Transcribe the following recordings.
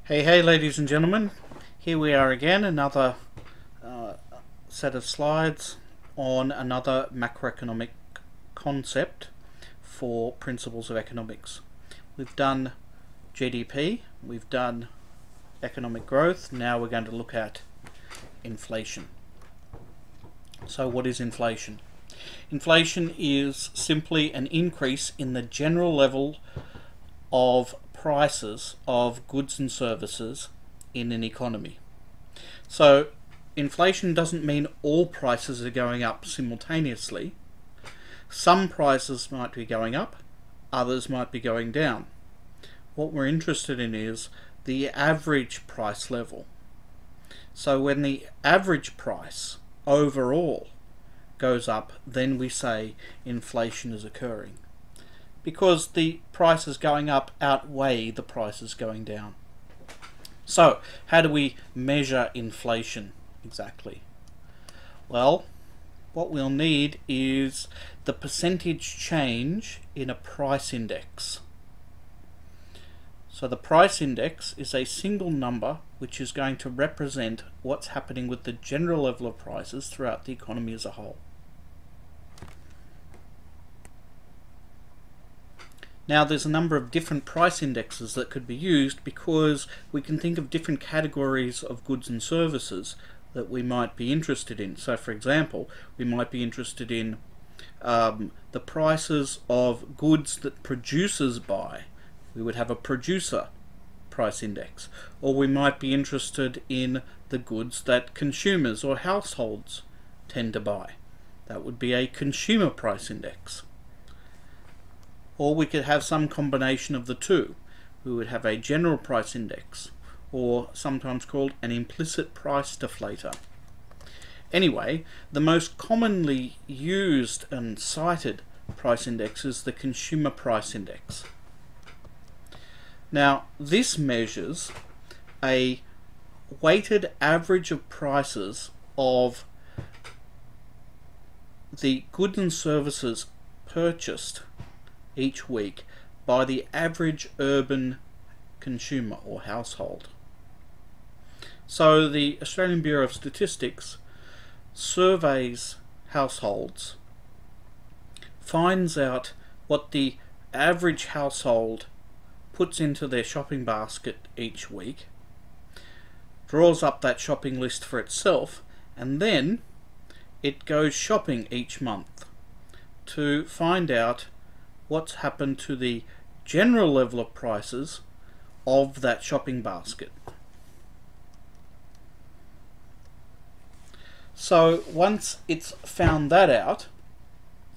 Hey ladies and gentlemen, here we are again, another set of slides on another macroeconomic concept for principles of economics. We've done GDP, we've done economic growth, now we're going to look at inflation. So what is inflation? Inflation is simply an increase in the general level of prices of goods and services in an economy. So inflation doesn't mean all prices are going up simultaneously. Some prices might be going up, others might be going down. What we're interested in is the average price level. So when the average price overall goes up, then we say inflation is occurring, because the prices going up outweigh the prices going down. So, how do we measure inflation exactly? Well, what we'll need is the percentage change in a price index. So the price index is a single number which is going to represent what's happening with the general level of prices throughout the economy as a whole. Now there's a number of different price indexes that could be used, because we can think of different categories of goods and services that we might be interested in. So for example, we might be interested in the prices of goods that producers buy. We would have a producer price index. Or we might be interested in the goods that consumers or households tend to buy. That would be a consumer price index. Or we could have some combination of the two. We would have a general price index, or sometimes called an implicit price deflator. Anyway, the most commonly used and cited price index is the consumer price index. Now, this measures a weighted average of prices of the goods and services purchased each week by the average urban consumer or household. So the Australian Bureau of Statistics surveys households, finds out what the average household puts into their shopping basket each week, draws up that shopping list for itself, and then it goes shopping each month to find out what's happened to the general level of prices of that shopping basket. So once it's found that out,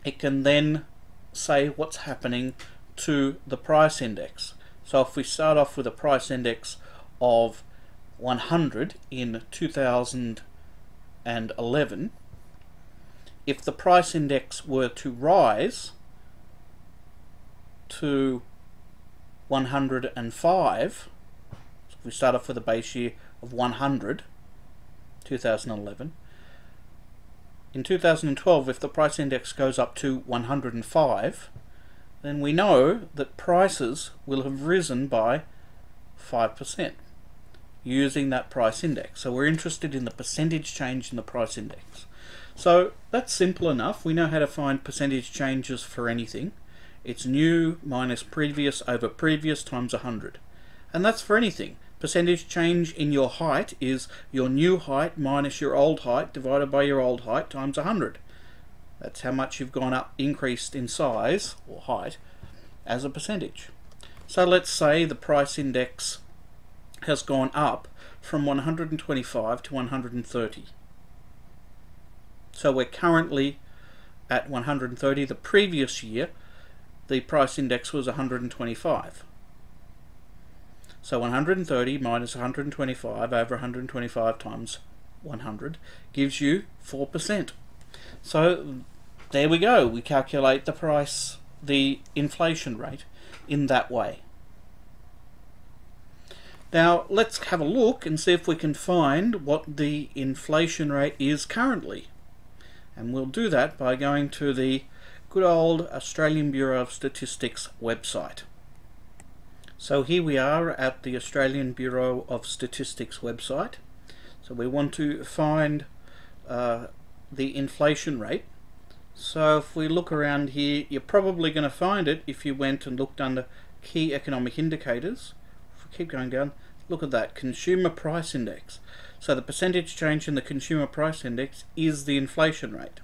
it can then say what's happening to the price index. So if we start off with a price index of 100 in 2011, if the price index were to rise to 105, so if we start off with a base year of 100, 2011, in 2012, if the price index goes up to 105, then we know that prices will have risen by 5% using that price index. So we're interested in the percentage change in the price index. So that's simple enough. We know how to find percentage changes for anything. It's new minus previous over previous times 100. And that's for anything. Percentage change in your height is your new height minus your old height divided by your old height times 100. That's how much you've gone up, increased in size or height as a percentage. So let's say the price index has gone up from 125 to 130. So we're currently at 130. The previous year the price index was 125. So 130 minus 125 over 125 times 100 gives you 4%. So there we go. We calculate the price, the inflation rate, in that way. Now let's have a look and see if we can find what the inflation rate is currently. And we'll do that by going to the good old Australian Bureau of Statistics website. So here we are at the Australian Bureau of Statistics website. So we want to find the inflation rate. So if we look around here, you're probably going to find it if you went and looked under key economic indicators. If we keep going down, look at that, consumer price index. So the percentage change in the consumer price index is the inflation rate.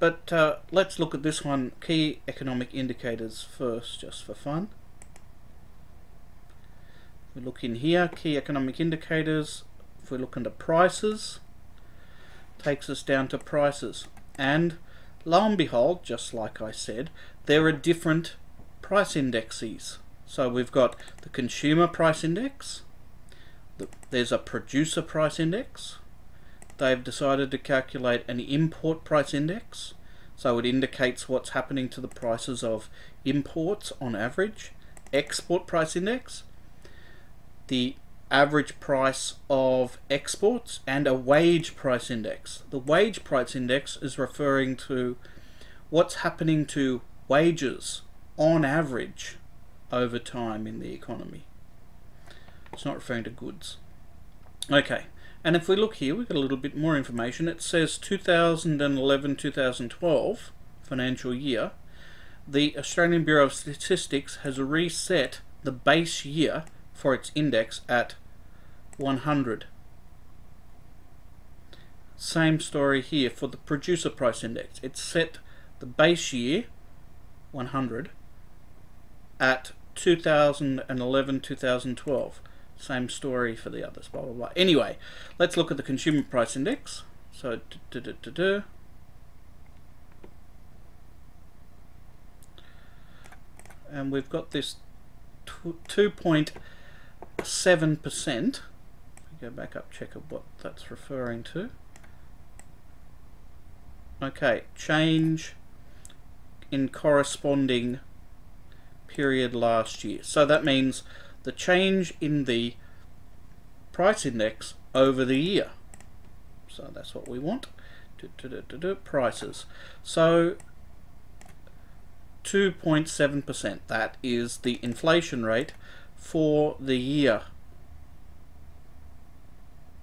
But let's look at this one, key economic indicators first, just for fun. We look in here, key economic indicators. If we look under prices, takes us down to prices, and lo and behold, just like I said, there are different price indexes. So we've got the consumer price index, there's a producer price index, they've decided to calculate an import price index, so it indicates what's happening to the prices of imports on average, export price index, the average price of exports, and a wage price index. The wage price index is referring to what's happening to wages on average over time in the economy. It's not referring to goods. Okay, and if we look here, we've got a little bit more information. It says 2011-2012 financial year. The Australian Bureau of Statistics has reset the base year for its index at 100. Same story here for the producer price index. It's set the base year 100 at 2011-2012. Same story for the others, blah blah blah. Anyway, let's look at the consumer price index. So and we've got this 2.7%. Go back up, check what that's referring to. Okay, change in corresponding period last year. So that means the change in the price index over the year. So that's what we want. Prices. So 2.7%. That is the inflation rate for the year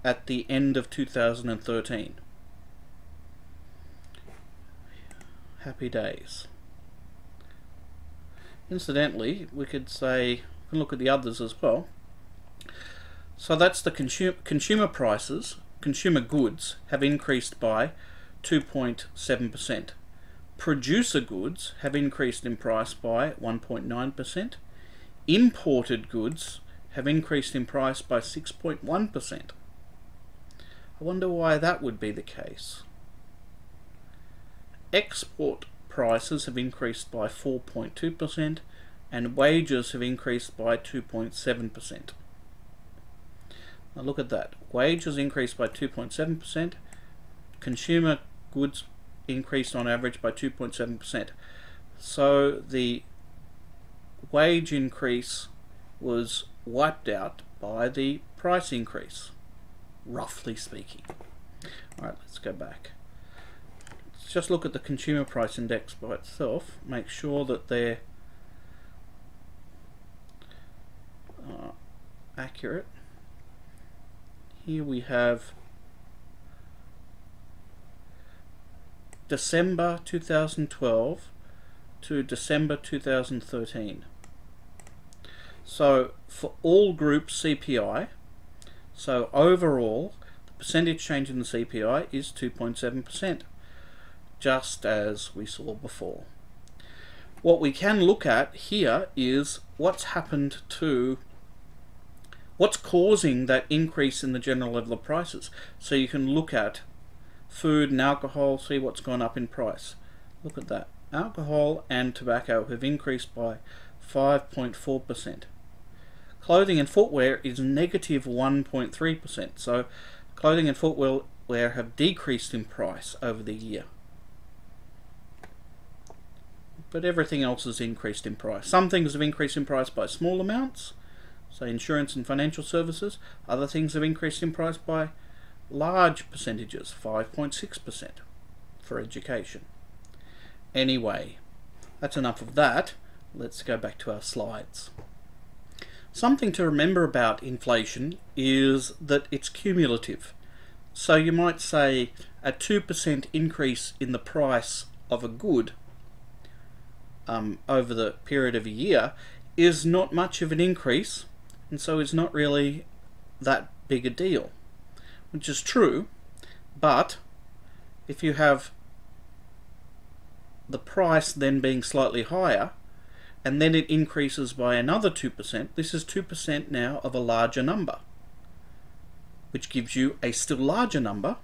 at the end of 2013. Happy days. Incidentally, we could say, we can look at the others as well. So that's the consumer prices, consumer goods have increased by 2.7%. Producer goods have increased in price by 1.9%. Imported goods have increased in price by 6.1%. I wonder why that would be the case. Export prices have increased by 4.2% and wages have increased by 2.7%. Now look at that. Wages increased by 2.7%. Consumer goods increased on average by 2.7%. So the wage increase was wiped out by the price increase, roughly speaking. Alright, let's go back. Let's just look at the consumer price index by itself, make sure that they're accurate. Here we have December 2012 to December 2013. So for all groups CPI, so overall the percentage change in the CPI is 2.7%, just as we saw before. What we can look at here is what's happened to, what's causing that increase in the general level of prices. So you can look at food and alcohol, see what's gone up in price. Look at that. Alcohol and tobacco have increased by 5.4%. Clothing and footwear is negative 1.3%. So clothing and footwear have decreased in price over the year. But everything else has increased in price. Some things have increased in price by small amounts, say insurance and financial services. Other things have increased in price by large percentages, 5.6% for education. Anyway, that's enough of that. Let's go back to our slides. Something to remember about inflation is that it's cumulative. So you might say a 2% increase in the price of a good over the period of a year is not much of an increase, and so is not really that big a deal, which is true. But if you have the price then being slightly higher, and then it increases by another 2%, this is 2% now of a larger number, which gives you a still larger number,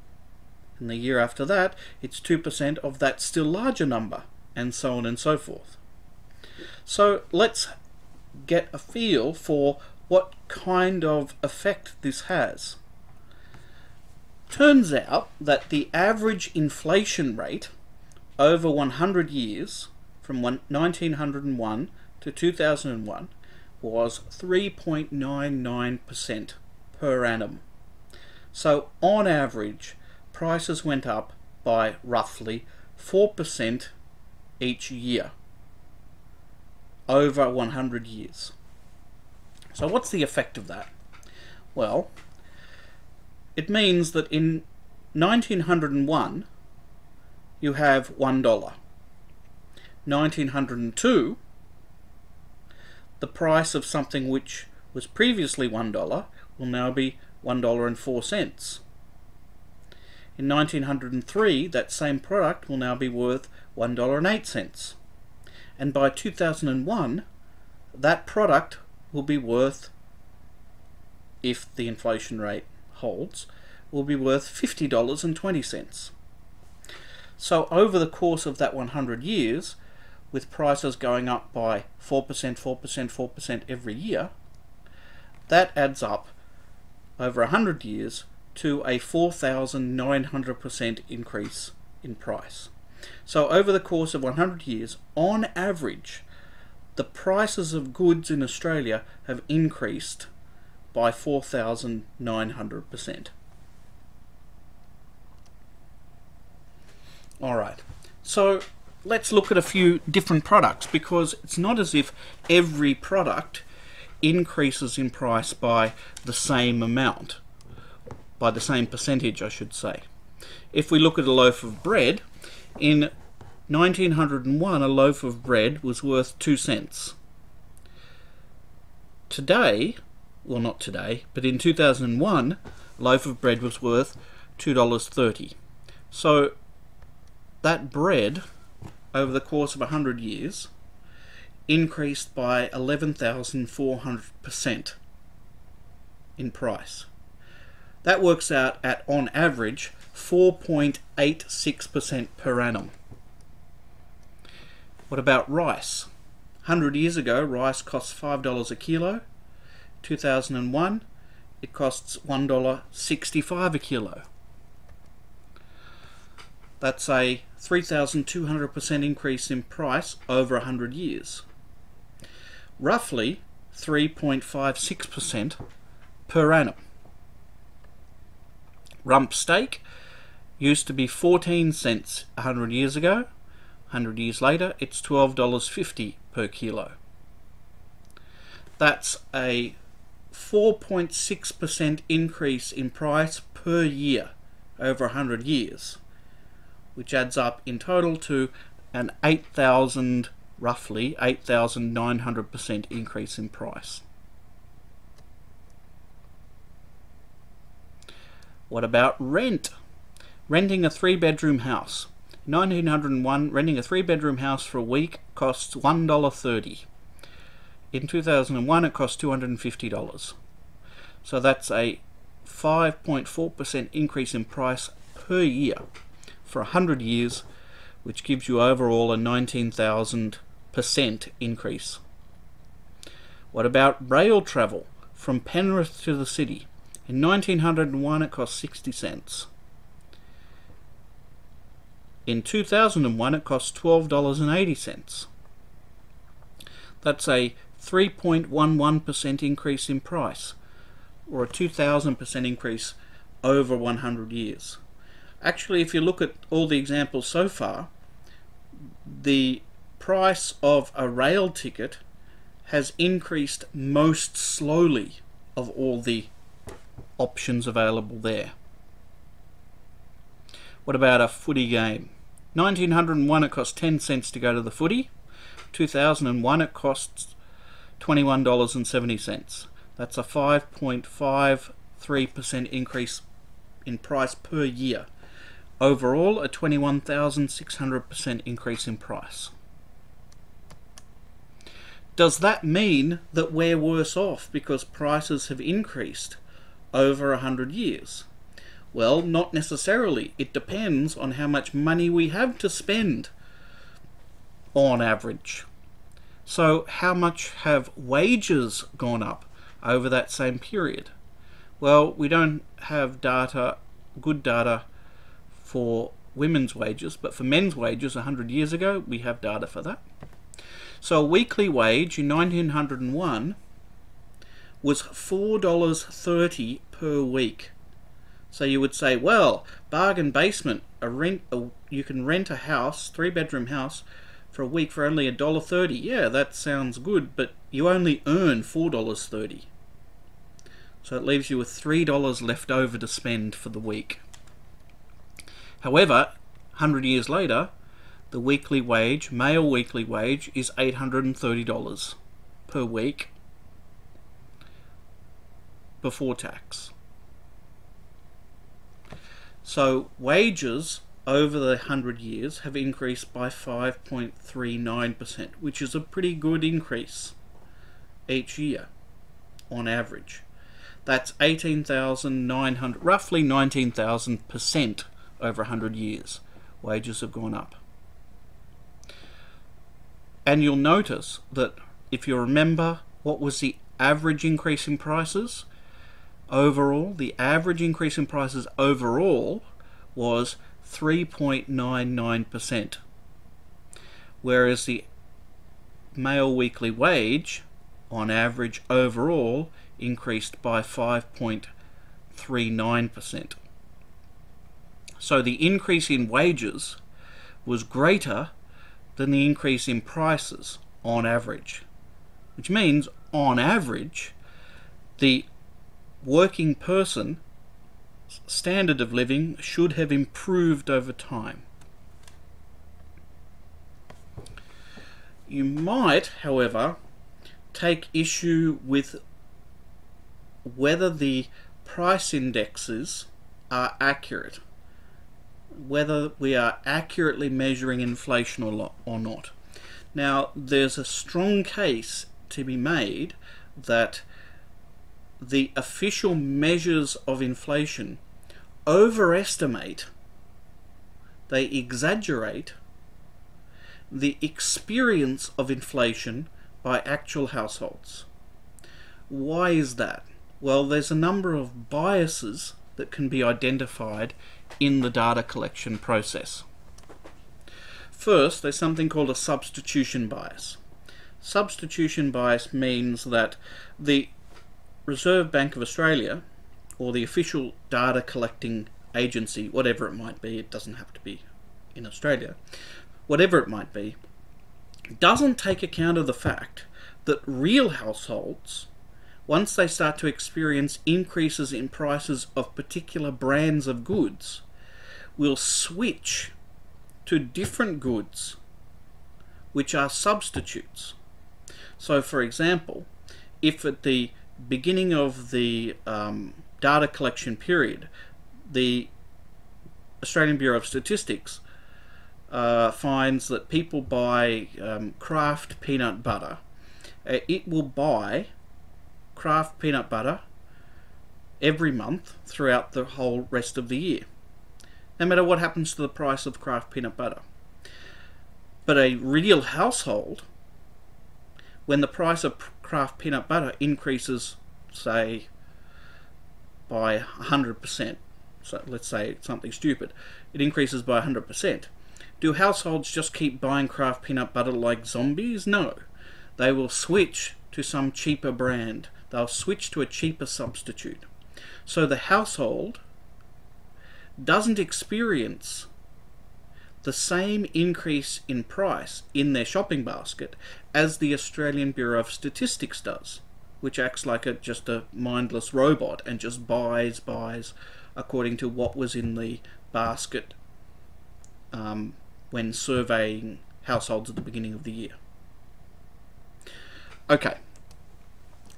and the year after that it's 2% of that still larger number, and so on and so forth. So let's get a feel for what kind of effect this has. Turns out that the average inflation rate over 100 years from 1901 to 2001 was 3.99% per annum. So on average, prices went up by roughly 4% each year over 100 years. So what's the effect of that? Well, it means that in 1901 you have $1. 1902, the price of something which was previously $1 will now be $1.04. In 1903, that same product will now be worth $1.08. And by 2001, that product will be worth, if the inflation rate holds, will be worth $50.20. So over the course of that 100 years, with prices going up by 4%, 4%, 4% every year, that adds up over 100 years to a 4,900% increase in price. So over the course of 100 years, on average, the prices of goods in Australia have increased by 4,900%. Alright, so let's look at a few different products, because it's not as if every product increases in price by the same amount, by the same percentage I should say. If we look at a loaf of bread, in 1901 a loaf of bread was worth 2 cents. Today, well not today, but in 2001 a loaf of bread was worth $2.30. So that bread over the course of 100 years increased by 11,400% in price. That works out at, on average, 4.86% per annum. What about rice? 100 years ago, rice cost $5 a kilo. 2001, it costs $1.65 a kilo. That's a 3,200% increase in price over 100 years. Roughly 3.56% per annum. Rump steak used to be 14 cents 100 years ago. 100 years later, it's $12.50 per kilo. That's a 4.6% increase in price per year over 100 years, which adds up in total to an roughly 8,900% increase in price. What about rent? Renting a 3-bedroom house. In 1901, renting a 3-bedroom house for a week costs $1.30. In 2001, it cost $250. So that's a 5.4% increase in price per year for 100 years, which gives you overall a 19,000% increase. What about rail travel from Penrith to the city? In 1901, it cost 60 cents. In 2001, it cost $12.80. That's a 3.11% increase in price, or a 2,000% increase over 100 years. Actually, if you look at all the examples so far, the price of a rail ticket has increased most slowly of all the options available there. What about a footy game? 1901 it cost 10 cents to go to the footy. 2001 it costs $21.70. That's a 5.53% increase in price per year. Overall, a 21,600% increase in price. Does that mean that we're worse off because prices have increased over 100 years? Well, not necessarily. It depends on how much money we have to spend on average. So how much have wages gone up over that same period? Well, we don't have good data for women's wages, but for men's wages 100 years ago, we have data for that. So a weekly wage in 1901 was $4.30 per week. So you would say, well, bargain basement, you can rent a house, 3-bedroom house, for a week for only $1.30. Yeah, that sounds good, but you only earn $4.30. So it leaves you with $3 left over to spend for the week. However, 100 years later, the weekly wage, male weekly wage, is $830 per week before tax. So wages over the 100 years have increased by 5.39%, which is a pretty good increase each year on average. That's 18,900, roughly 19,000% over 100 years. Wages have gone up. And you'll notice that if you remember what was the average increase in prices overall, the average increase in prices overall was 3.99%, whereas the male weekly wage on average overall increased by 5.39%. So the increase in wages was greater than the increase in prices on average, which means on average the working person standard of living should have improved over time. You might, however, take issue with whether the price indexes are accurate, whether we are accurately measuring inflation or not. Now, there's a strong case to be made that the official measures of inflation overestimate, they exaggerate the experience of inflation by actual households. Why is that? Well, there's a number of biases that can be identified in the data collection process. First, there's something called a substitution bias. Substitution bias means that the Reserve Bank of Australia, or the official data collecting agency, whatever it might be, it doesn't have to be in Australia, whatever it might be, doesn't take account of the fact that real households, once they start to experience increases in prices of particular brands of goods, will switch to different goods which are substitutes. So for example, if at the beginning of the data collection period, the Australian Bureau of Statistics finds that people buy Kraft peanut butter, it will buy Kraft peanut butter every month throughout the whole rest of the year, no matter what happens to the price of Kraft peanut butter. But a real household, when the price of Kraft peanut butter increases, say, by 100%, so let's say something stupid, it increases by 100%, do households just keep buying Kraft peanut butter like zombies? No. They will switch to some cheaper brand. They'll switch to a cheaper substitute. So the household doesn't experience the same increase in price in their shopping basket as the Australian Bureau of Statistics does, which acts like just a mindless robot and just buys according to what was in the basket when surveying households at the beginning of the year. Okay,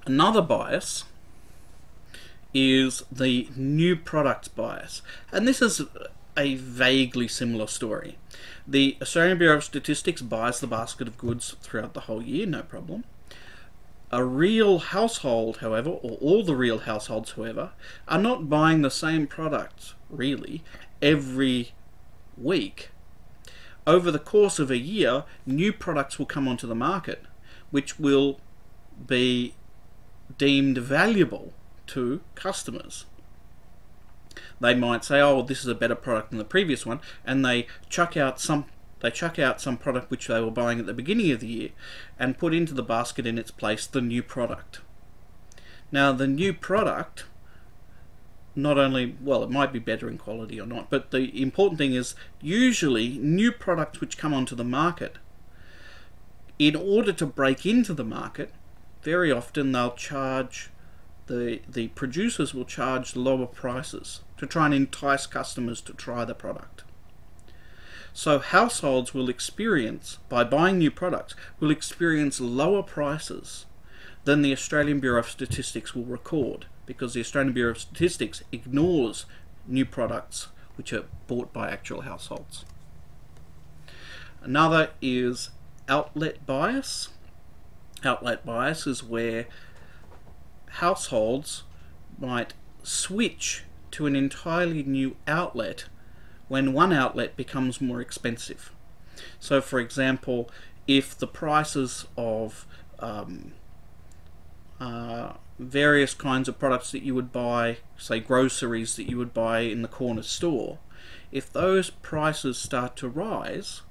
another bias is the new products bias, and this is a vaguely similar story. The Australian Bureau of Statistics buys the basket of goods throughout the whole year, no problem. A real household, however, or all the real households, however, are not buying the same products, really, every week. Over the course of a year, new products will come onto the market, which will be deemed valuable to customers. They might say, oh, this is a better product than the previous one, and they chuck out some product which they were buying at the beginning of the year and put into the basket in its place the new product. Now, the new product, not only, well, it might be better in quality or not, but the important thing is usually new products which come onto the market, in order to break into the market, very often they'll charge, the producers will charge lower prices to try and entice customers to try the product. So households will experience, by buying new products, will experience lower prices than the Australian Bureau of Statistics will record, because the Australian Bureau of Statistics ignores new products which are bought by actual households. Another is outlet bias. Outlet bias is where households might switch to an entirely new outlet when one outlet becomes more expensive. So, for example, if the prices of various kinds of products that you would buy, say groceries that you would buy in the corner store, if those prices start to rise,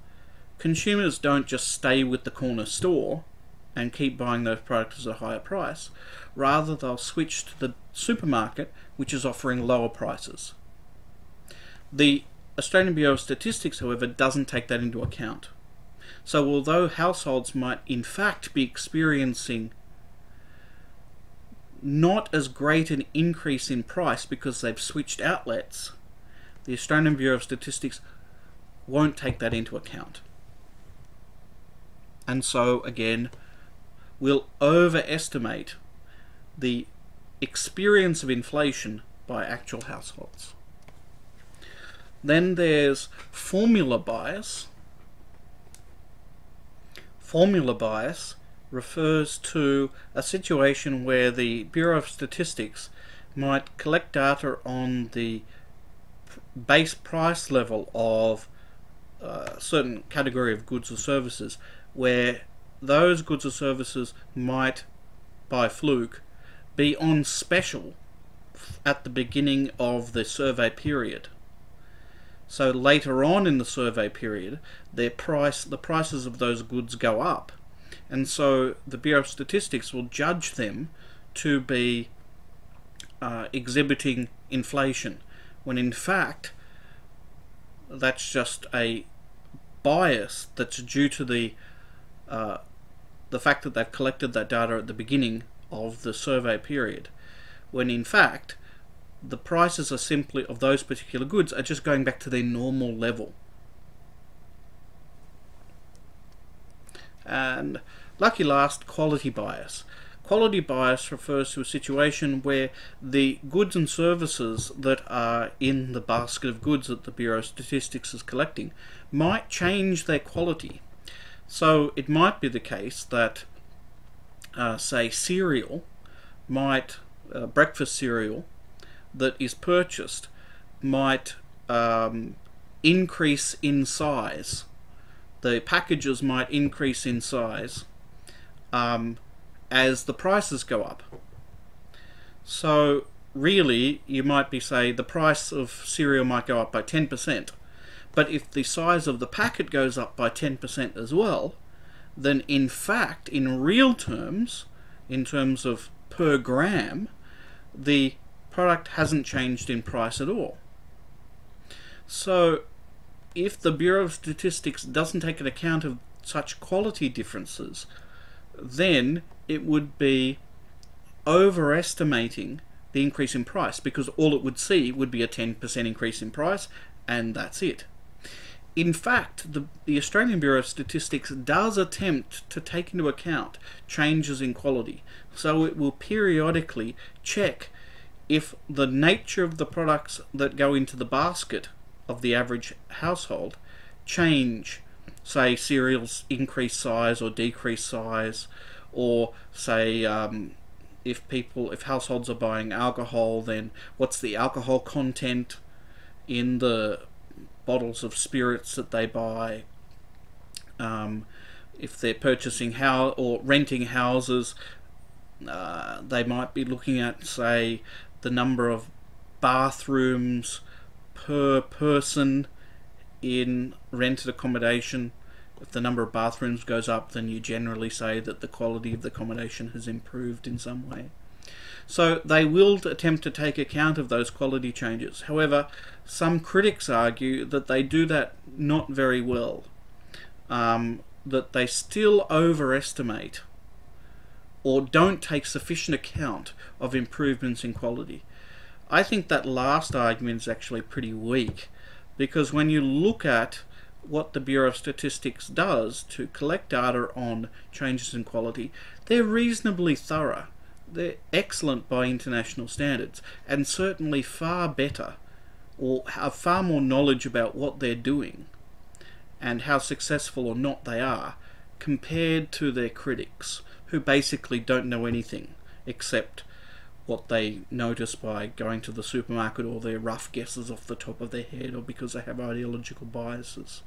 consumers don't just stay with the corner store and keep buying those products at a higher price. Rather, they'll switch to the supermarket, which is offering lower prices. The Australian Bureau of Statistics, however, doesn't take that into account. So although households might in fact be experiencing not as great an increase in price because they've switched outlets, the Australian Bureau of Statistics won't take that into account. And so, again, we'll overestimate the experience of inflation by actual households. Then there's formula bias. Formula bias refers to a situation where the Bureau of Statistics might collect data on the base price level of a certain category of goods or services, where those goods or services might, by fluke, be on special at the beginning of the survey period. So later on in the survey period, the prices of those goods go up, and so the Bureau of Statistics will judge them to be exhibiting inflation, when in fact that's just a bias that's due to the fact that they've collected that data at the beginning of the survey period, when in fact the prices are simply of those particular goods are just going back to their normal level. And lucky last, quality bias. Quality bias refers to a situation where the goods and services that are in the basket of goods that the Bureau of Statistics is collecting might change their quality. So it might be the case that, say, cereal might, breakfast cereal that is purchased might increase in size. The packages might increase in size as the prices go up. So really, you might be say the price of cereal might go up by 10%, but if the size of the packet goes up by 10% as well, then in fact, in real terms, in terms of per gram, the product hasn't changed in price at all. So if the Bureau of Statistics doesn't take an account of such quality differences, then it would be overestimating the increase in price, because all it would see would be a 10% increase in price, and that's it. In fact, the Australian Bureau of Statistics does attempt to take into account changes in quality. So it will periodically check if the nature of the products that go into the basket of the average household change. Say cereals increase size or decrease size, or say if households are buying alcohol, then what's the alcohol content in the bottles of spirits that they buy. If they're purchasing or renting houses, they might be looking at, say, the number of bathrooms per person in rented accommodation. If the number of bathrooms goes up, then you generally say that the quality of the accommodation has improved in some way. So they will attempt to take account of those quality changes. However, some critics argue that they do that not very well, that they still overestimate or don't take sufficient account of improvements in quality. I think that last argument is actually pretty weak, because when you look at what the Bureau of Statistics does to collect data on changes in quality, they're reasonably thorough. They're excellent by international standards, and certainly far better, or have far more knowledge about what they're doing and how successful or not they are, compared to their critics, who basically don't know anything except what they notice by going to the supermarket, or their rough guesses off the top of their head, or because they have ideological biases.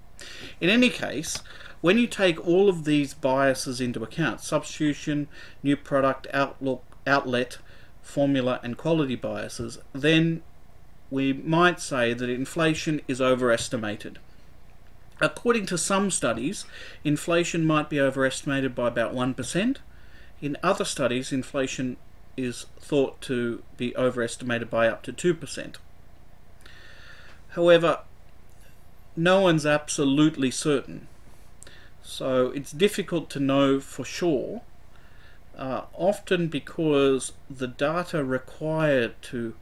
In any case, when you take all of these biases into account, substitution, new product, outlet, formula and quality biases, then we might say that inflation is overestimated. According to some studies, inflation might be overestimated by about 1%. In other studies, inflation is thought to be overestimated by up to 2%. However, no one's absolutely certain, so it's difficult to know for sure, often because the data required to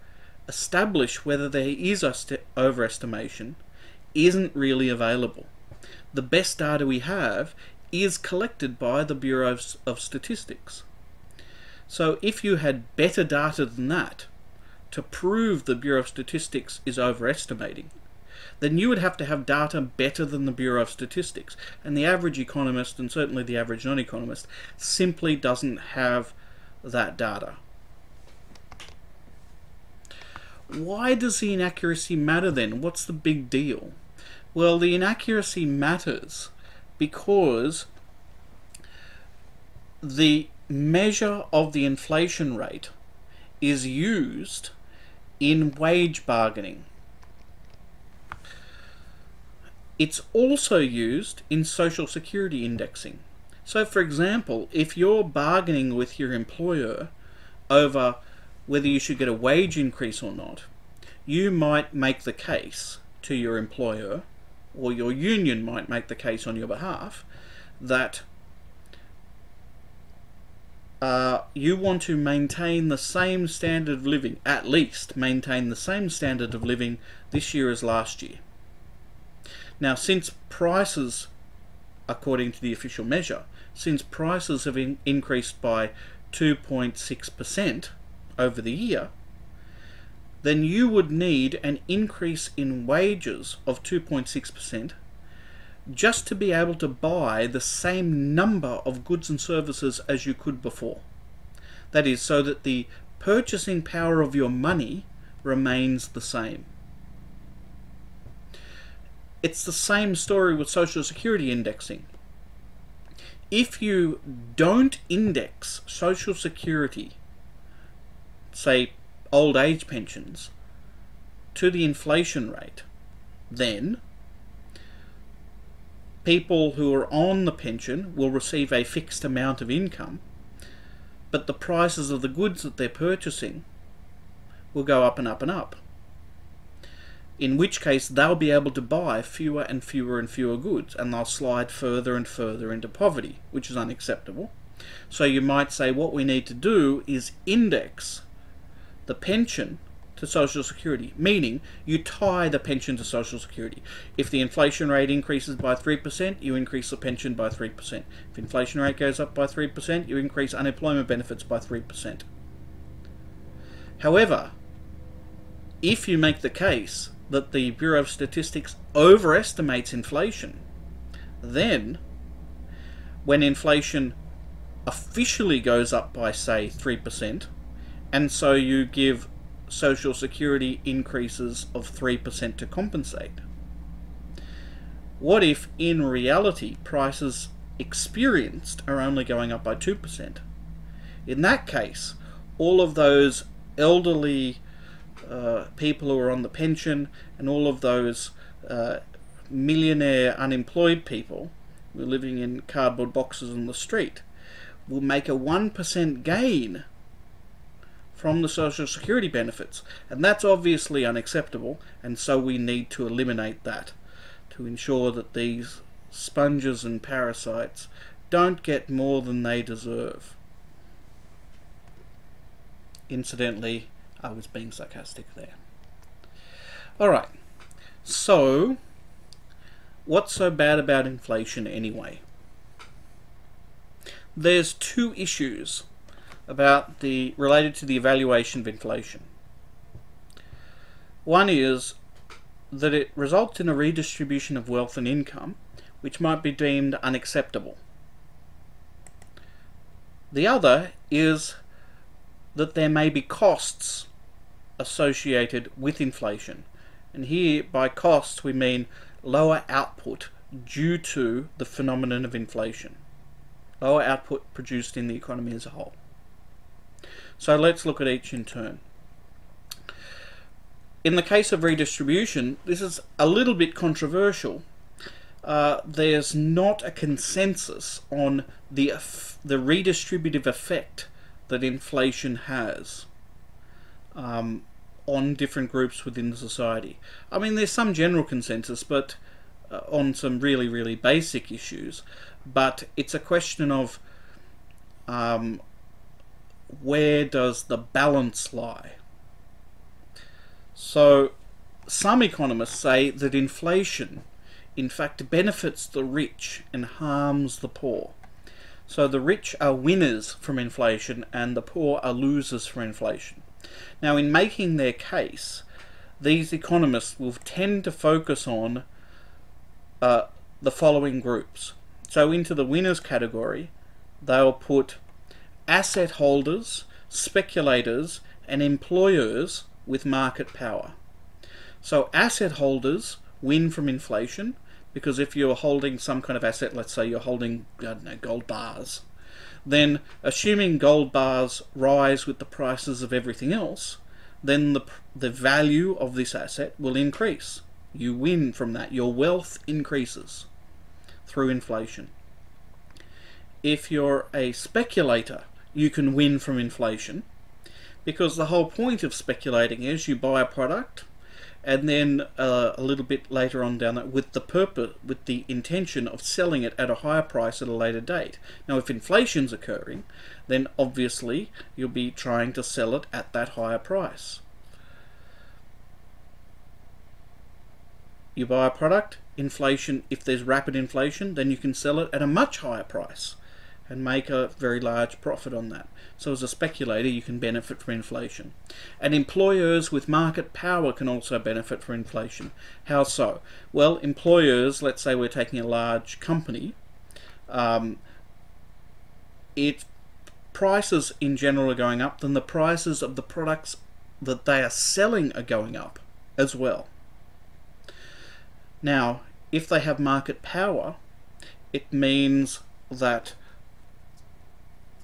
establish whether there is overestimation isn't really available. The best data we have is collected by the Bureau of Statistics. So if you had better data than that to prove the Bureau of Statistics is overestimating, then you would have to have data better than the Bureau of Statistics. And the average economist, and certainly the average non-economist, simply doesn't have that data. Why does the inaccuracy matter then? What's the big deal? Well, the inaccuracy matters because the measure of the inflation rate is used in wage bargaining. It's also used in social security indexing. So, for example, if you're bargaining with your employer over whether you should get a wage increase or not, you might make the case to your employer, or your union might make the case on your behalf, that you want to maintain the same standard of living, at least maintain the same standard of living this year as last year. Now, since prices, according to the official measure, since prices have increased by 2.6% over the year, then you would need an increase in wages of 2.6% just to be able to buy the same number of goods and services as you could before. That is, so that the purchasing power of your money remains the same. It's the same story with social security indexing. If you don't index social security, say old age pensions, to the inflation rate, then people who are on the pension will receive a fixed amount of income, but the prices of the goods that they're purchasing will go up and up and up. in which case they'll be able to buy fewer and fewer and fewer goods, and they'll slide further and further into poverty, which is unacceptable. So you might say what we need to do is index the pension to Social Security, meaning you tie the pension to Social Security. If the inflation rate increases by 3%, you increase the pension by 3%. If inflation rate goes up by 3%, you increase unemployment benefits by 3%. However, if you make the case that the Bureau of Statistics overestimates inflation, then when inflation officially goes up by, say, 3%, and so you give Social Security increases of 3% to compensate. What if, in reality, prices experienced are only going up by 2%? In that case, all of those elderly people who are on the pension and all of those millionaire unemployed people who are living in cardboard boxes on the street will make a 1% gain from the Social Security benefits, and that's obviously unacceptable, and so we need to eliminate that to ensure that these sponges and parasites don't get more than they deserve. Incidentally, I was being sarcastic there. Alright, so what's so bad about inflation anyway? There's two issues related to the evaluation of inflation. One is that it results in a redistribution of wealth and income, which might be deemed unacceptable. The other is that there may be costs associated with inflation. And here, by costs, we mean lower output due to the phenomenon of inflation. Lower output produced in the economy as a whole. So let's look at each in turn. In the case of redistribution, this is a little bit controversial. There's not a consensus on the redistributive effect that inflation has on different groups within the society. I mean, there's some general consensus, but on some really, really basic issues. But it's a question of where does the balance lie? So some economists say that inflation in fact benefits the rich and harms the poor. So the rich are winners from inflation and the poor are losers from inflation. Now, in making their case, these economists will tend to focus on the following groups. So into the winners category, they'll put asset holders, speculators, and employers with market power. So asset holders win from inflation because if you're holding some kind of asset, let's say you're holding, I don't know, gold bars, then assuming gold bars rise with the prices of everything else, then the value of this asset will increase. You win from that. Your wealth increases through inflation. If you're a speculator, you can win from inflation because the whole point of speculating is you buy a product and then a little bit later on down that with the intention of selling it at a higher price at a later date. Now, if inflation's occurring, then obviously you'll be trying to sell it at that higher price. You buy a product, inflation, if there's rapid inflation, then you can sell it at a much higher price and make a very large profit on that. So as a speculator, you can benefit from inflation. And employers with market power can also benefit from inflation. How so? Well, employers, let's say we're taking a large company, if prices in general are going up, then the prices of the products that they are selling are going up as well. Now, if they have market power, it means that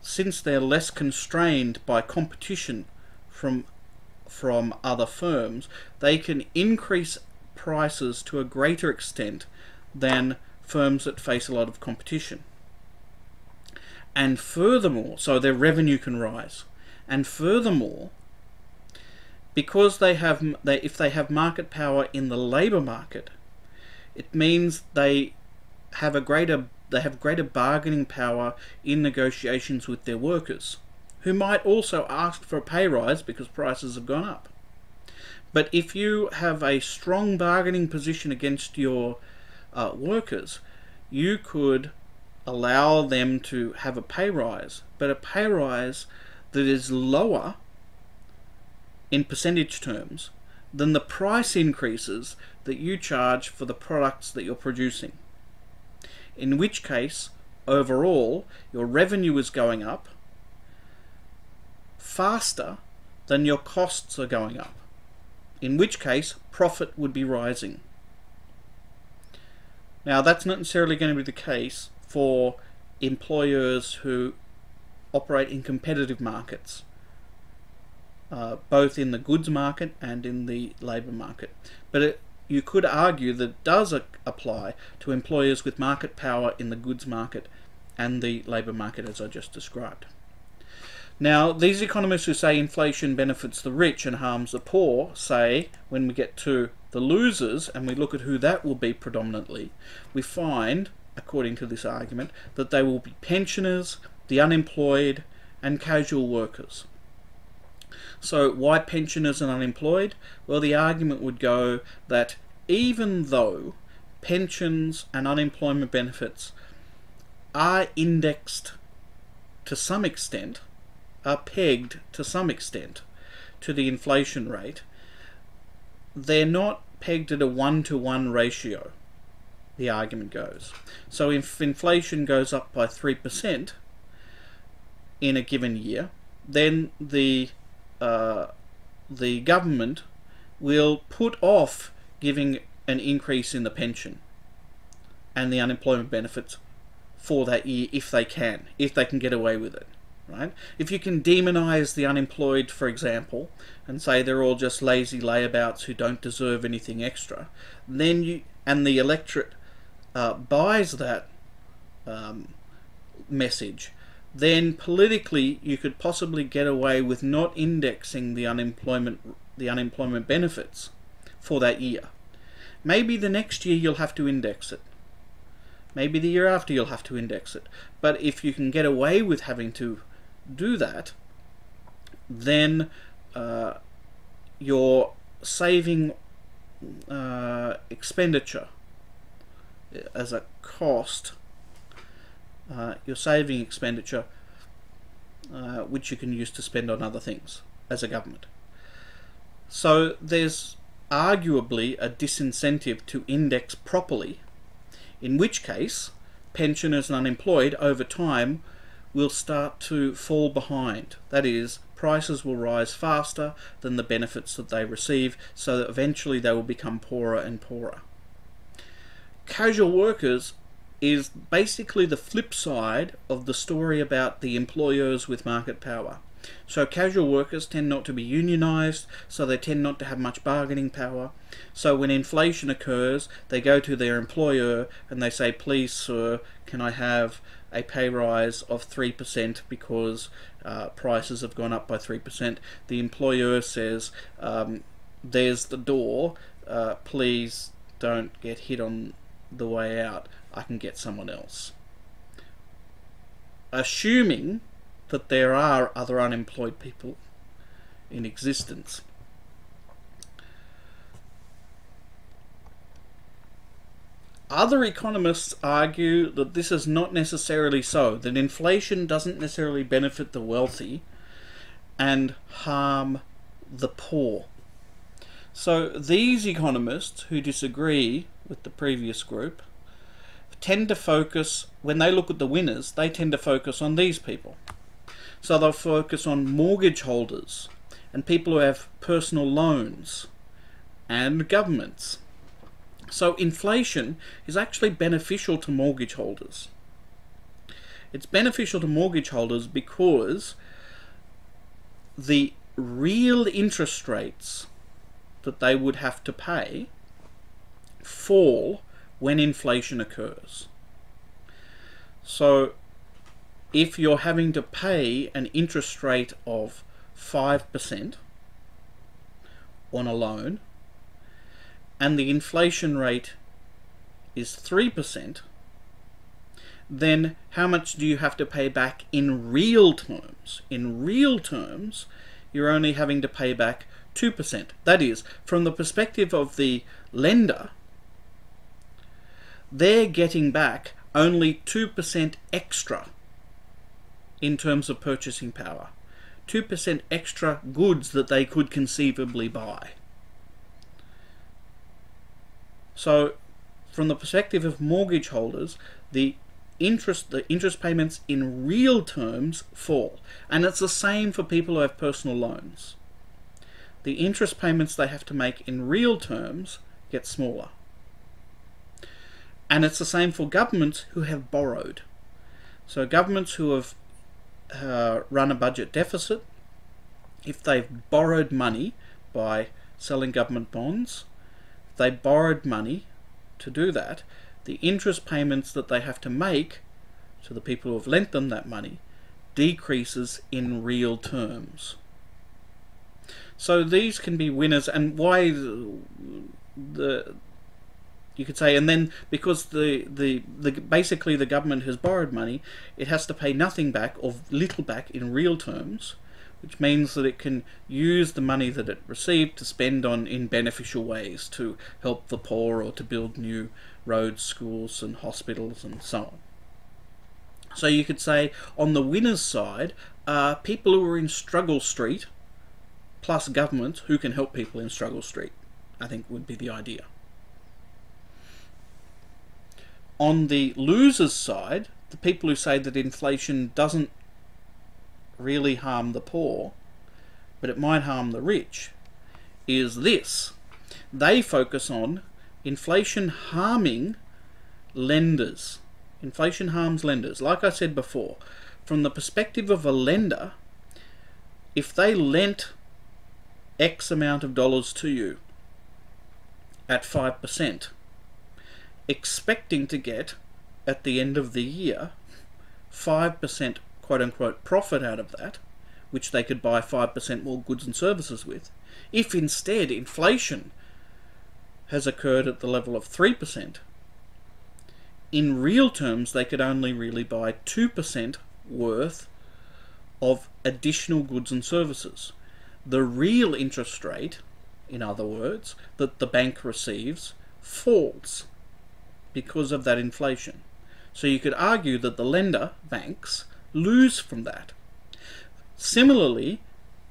since they're less constrained by competition from other firms, they can increase prices to a greater extent than firms that face a lot of competition. And furthermore, so their revenue can rise. And furthermore, because if they have market power in the labour market, it means they have greater bargaining power in negotiations with their workers, who might also ask for a pay rise because prices have gone up. But if you have a strong bargaining position against your workers, you could allow them to have a pay rise, but a pay rise that is lower in percentage terms than the price increases that you charge for the products that you're producing. In which case, overall, your revenue is going up faster than your costs are going up. In which case, profit would be rising. Now, that's not necessarily going to be the case for employers who operate in competitive markets, both in the goods market and in the labour market. But you could argue that it does apply to employers with market power in the goods market and the labour market, as I just described. Now, these economists who say inflation benefits the rich and harms the poor say, when we get to the losers and we look at who that will be predominantly, we find, according to this argument, that they will be pensioners, the unemployed, and casual workers. So why pensioners and unemployed? Well, the argument would go that even though pensions and unemployment benefits are indexed to some extent, are pegged to some extent to the inflation rate, they're not pegged at a 1-to-1 ratio, the argument goes. So if inflation goes up by 3% in a given year, then the government will put off giving an increase in the pension and the unemployment benefits for that year if they can get away with it, right? If you can demonize the unemployed, for example, and say they're all just lazy layabouts who don't deserve anything extra, then the electorate buys that message, then politically you could possibly get away with not indexing the unemployment benefits for that year. Maybe the next year you'll have to index it. Maybe the year after you'll have to index it. But if you can get away with having to do that, then you're saving expenditure as a cost. You're saving expenditure which you can use to spend on other things as a government. So there's arguably a disincentive to index properly, in which case pensioners and unemployed over time will start to fall behind. That is, prices will rise faster than the benefits that they receive, so that eventually they will become poorer and poorer. Casual workers is basically the flip side of the story about the employers with market power. So casual workers tend not to be unionized, so they tend not to have much bargaining power. So when inflation occurs, they go to their employer and they say, please sir, can I have a pay rise of 3% because prices have gone up by 3%. The employer says, there's the door, please don't get hit on the way out, I can get someone else. Assuming that there are other unemployed people in existence. Other economists argue that this is not necessarily so, that inflation doesn't necessarily benefit the wealthy and harm the poor. So these economists who disagree with the previous group tend to focus, when they look at the winners, they tend to focus on these people. So they'll focus on mortgage holders and people who have personal loans and governments. So inflation is actually beneficial to mortgage holders. It's beneficial to mortgage holders because the real interest rates that they would have to pay fall when inflation occurs. So if you're having to pay an interest rate of 5%, on a loan, and the inflation rate is 3%, then how much do you have to pay back in real terms? In real terms, you're only having to pay back 2%. That is, from the perspective of the lender, they're getting back only 2% extra in terms of purchasing power. 2% extra goods that they could conceivably buy. So, from the perspective of mortgage holders, the interest payments in real terms fall. And it's the same for people who have personal loans. The interest payments they have to make in real terms get smaller. And it's the same for governments who have borrowed. So governments who have run a budget deficit, if they've borrowed money by selling government bonds, if they borrowed money to do that, the interest payments that they have to make to the people who have lent them that money decreases in real terms. So these can be winners, and why you could say, and then because basically the government has borrowed money, it has to pay nothing back or little back in real terms, which means that it can use the money that it received to spend in beneficial ways to help the poor or to build new roads, schools and hospitals and so on. So you could say on the winners' side are people who are in struggle street plus governments who can help people in struggle street, I think would be the idea. On the losers' side, the people who say that inflation doesn't really harm the poor, but it might harm the rich, is this. They focus on inflation harming lenders. Inflation harms lenders. Like I said before, from the perspective of a lender, if they lent X amount of dollars to you at 5%, expecting to get, at the end of the year, 5% quote-unquote profit out of that, which they could buy 5% more goods and services with. If instead inflation has occurred at the level of 3%, in real terms they could only really buy 2% worth of additional goods and services. The real interest rate, in other words, that the bank receives falls because of that inflation. So you could argue that the lender, banks, lose from that. Similarly,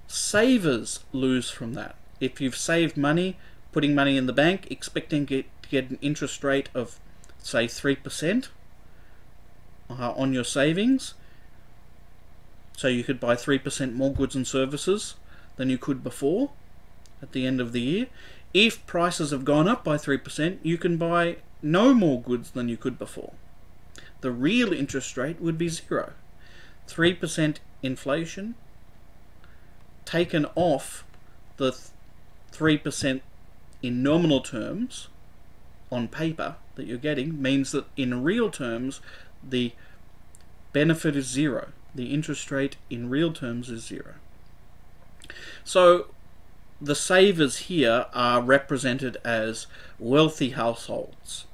savers lose from that. If you've saved money, putting money in the bank, expecting to get an interest rate of, say, 3% on your savings, so you could buy 3% more goods and services than you could before at the end of the year. If prices have gone up by 3%, you can buy no more goods than you could before. The real interest rate would be 0. 3% inflation taken off the 3% in nominal terms on paper that you're getting means that in real terms the benefit is 0. The interest rate in real terms is 0. So the savers here are represented as wealthy households.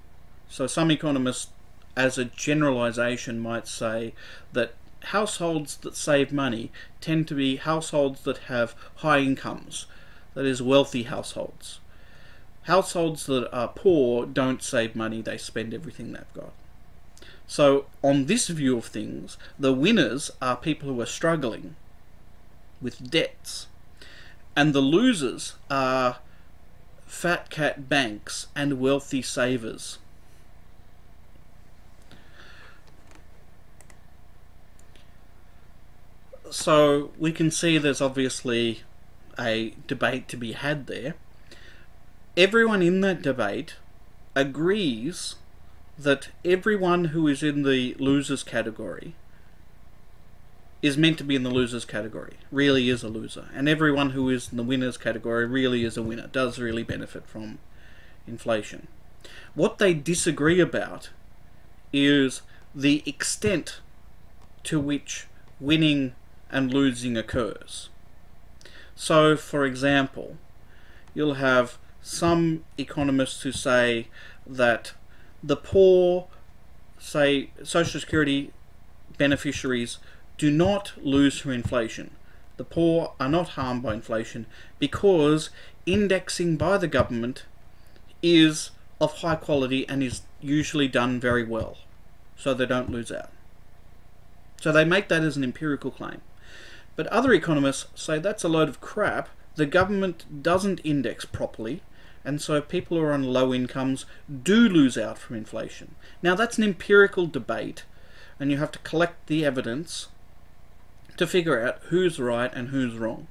So some economists, as a generalization, might say that households that save money tend to be households that have high incomes, that is, wealthy households. Households that are poor don't save money, they spend everything they've got. So on this view of things, the winners are people who are struggling with debts, and the losers are fat cat banks and wealthy savers. So we can see there's obviously a debate to be had there. Everyone in that debate agrees that everyone who is in the losers category is meant to be in the losers category, really is a loser. And everyone who is in the winners category really is a winner, does really benefit from inflation. What they disagree about is the extent to which winning and losing occurs. So, for example, you'll have some economists who say that the poor, say Social Security beneficiaries, do not lose from inflation. The poor are not harmed by inflation because indexing by the government is of high quality and is usually done very well, so they don't lose out. So they make that as an empirical claim. But other economists say that's a load of crap. The government doesn't index properly, and so people who are on low incomes do lose out from inflation. Now that's an empirical debate, and you have to collect the evidence to figure out who's right and who's wrong.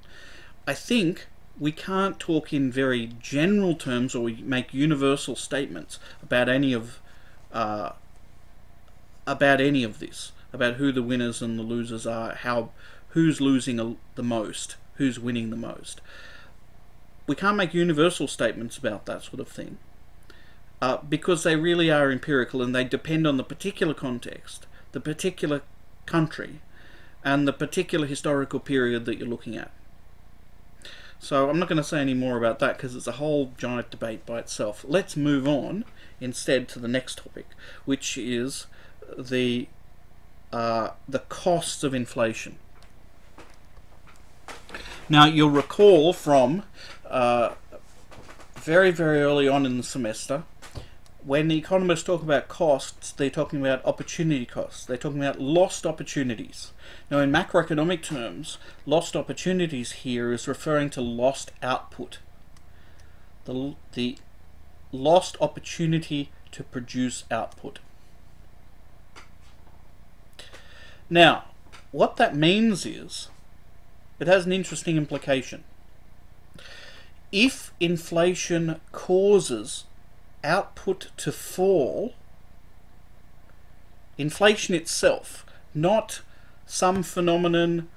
I think we can't talk in very general terms or make universal statements about any of this, about who the winners and the losers are, who's losing the most, who's winning the most. We can't make universal statements about that sort of thing because they really are empirical and they depend on the particular context, the particular country, and the particular historical period that you're looking at. So I'm not going to say any more about that because it's a whole giant debate by itself. Let's move on instead to the next topic, which is the costs of inflation. Now you'll recall from very, very early on in the semester, when the economists talk about costs, they're talking about opportunity costs. They're talking about lost opportunities. Now in macroeconomic terms, lost opportunities here is referring to lost output. The lost opportunity to produce output. Now, what that means is, it has an interesting implication. If inflation causes output to fall, inflation itself, not some phenomenon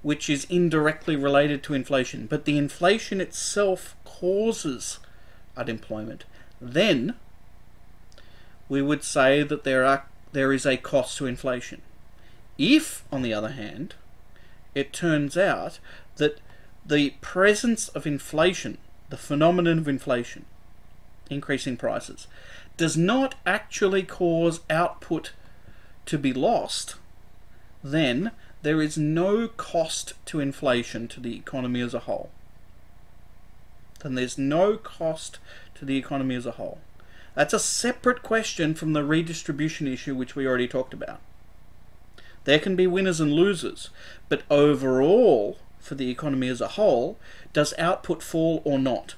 which is indirectly related to inflation, but the inflation itself causes unemployment, then we would say that there is a cost to inflation. If, on the other hand, it turns out that the presence of inflation, the phenomenon of inflation, increasing prices, does not actually cause output to be lost, then there is no cost to inflation to the economy as a whole. Then there's no cost to the economy as a whole. That's a separate question from the redistribution issue which we already talked about. There can be winners and losers, but overall, for the economy as a whole, does output fall or not?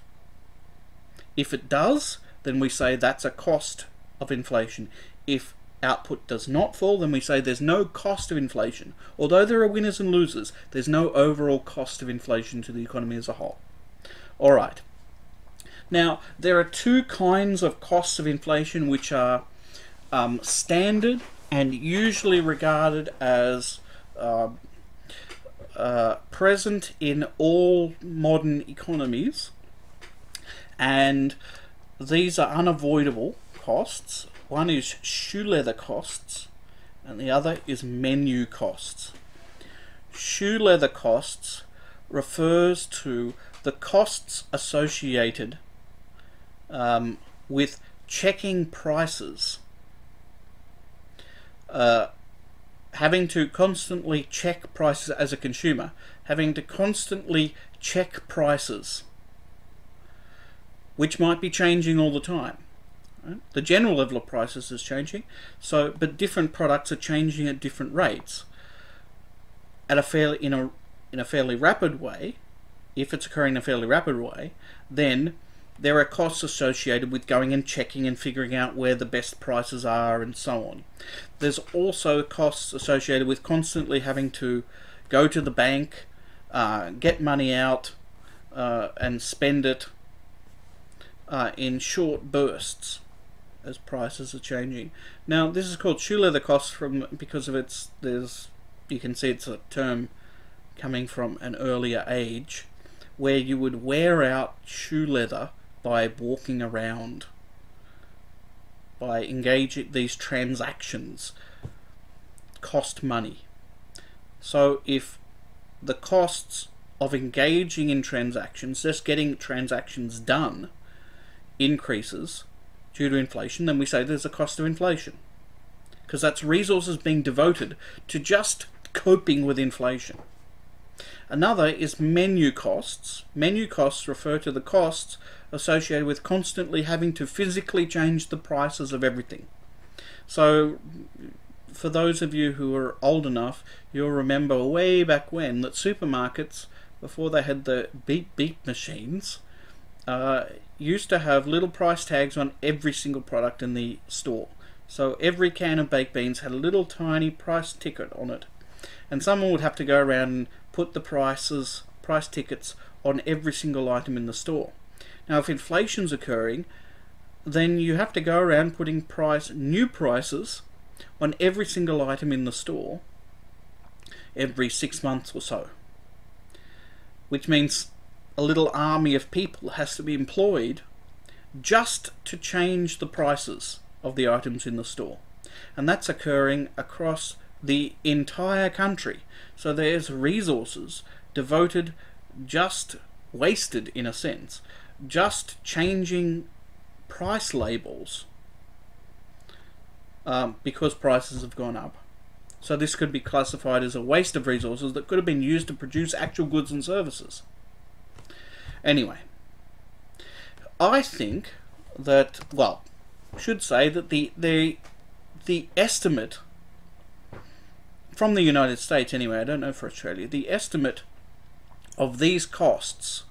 If it does, then we say that's a cost of inflation. If output does not fall, then we say there's no cost of inflation. Although there are winners and losers, there's no overall cost of inflation to the economy as a whole. Alright. Now, there are two kinds of costs of inflation which are standard and usually regarded as present in all modern economies, and these are unavoidable costs. One is shoe leather costs and the other is menu costs. Shoe leather costs refers to the costs associated with checking prices, having to constantly check prices as a consumer, having to constantly check prices, which might be changing all the time. Right? The general level of prices is changing, but different products are changing at different rates. In a fairly rapid way, if it's occurring in a fairly rapid way, then there are costs associated with going and checking and figuring out where the best prices are and so on. There's also costs associated with constantly having to go to the bank, get money out, and spend it in short bursts as prices are changing. Now, this is called shoe leather costs because of you can see it's a term coming from an earlier age, where you would wear out shoe leather by walking around, by engaging these transactions, cost money. So if the costs of engaging in transactions, just getting transactions done, increases due to inflation, then we say there's a cost of inflation, because that's resources being devoted to just coping with inflation. Another is menu costs. Menu costs refer to the costs associated with constantly having to physically change the prices of everything. So for those of you who are old enough, you'll remember way back when that supermarkets, before they had the beep beep machines, used to have little price tags on every single product in the store. So every can of baked beans had a little tiny price ticket on it, and someone would have to go around and put the price tickets on every single item in the store. Now if inflation's occurring, then you have to go around putting new prices on every single item in the store every 6 months or so, which means a little army of people has to be employed just to change the prices of the items in the store, and that's occurring across the entire country. So there's resources devoted, just wasted in a sense, just changing price labels because prices have gone up. So this could be classified as a waste of resources that could have been used to produce actual goods and services. Anyway, I think that, well, I should say that the estimate from the United States, anyway, I don't know for Australia, the estimate of these costs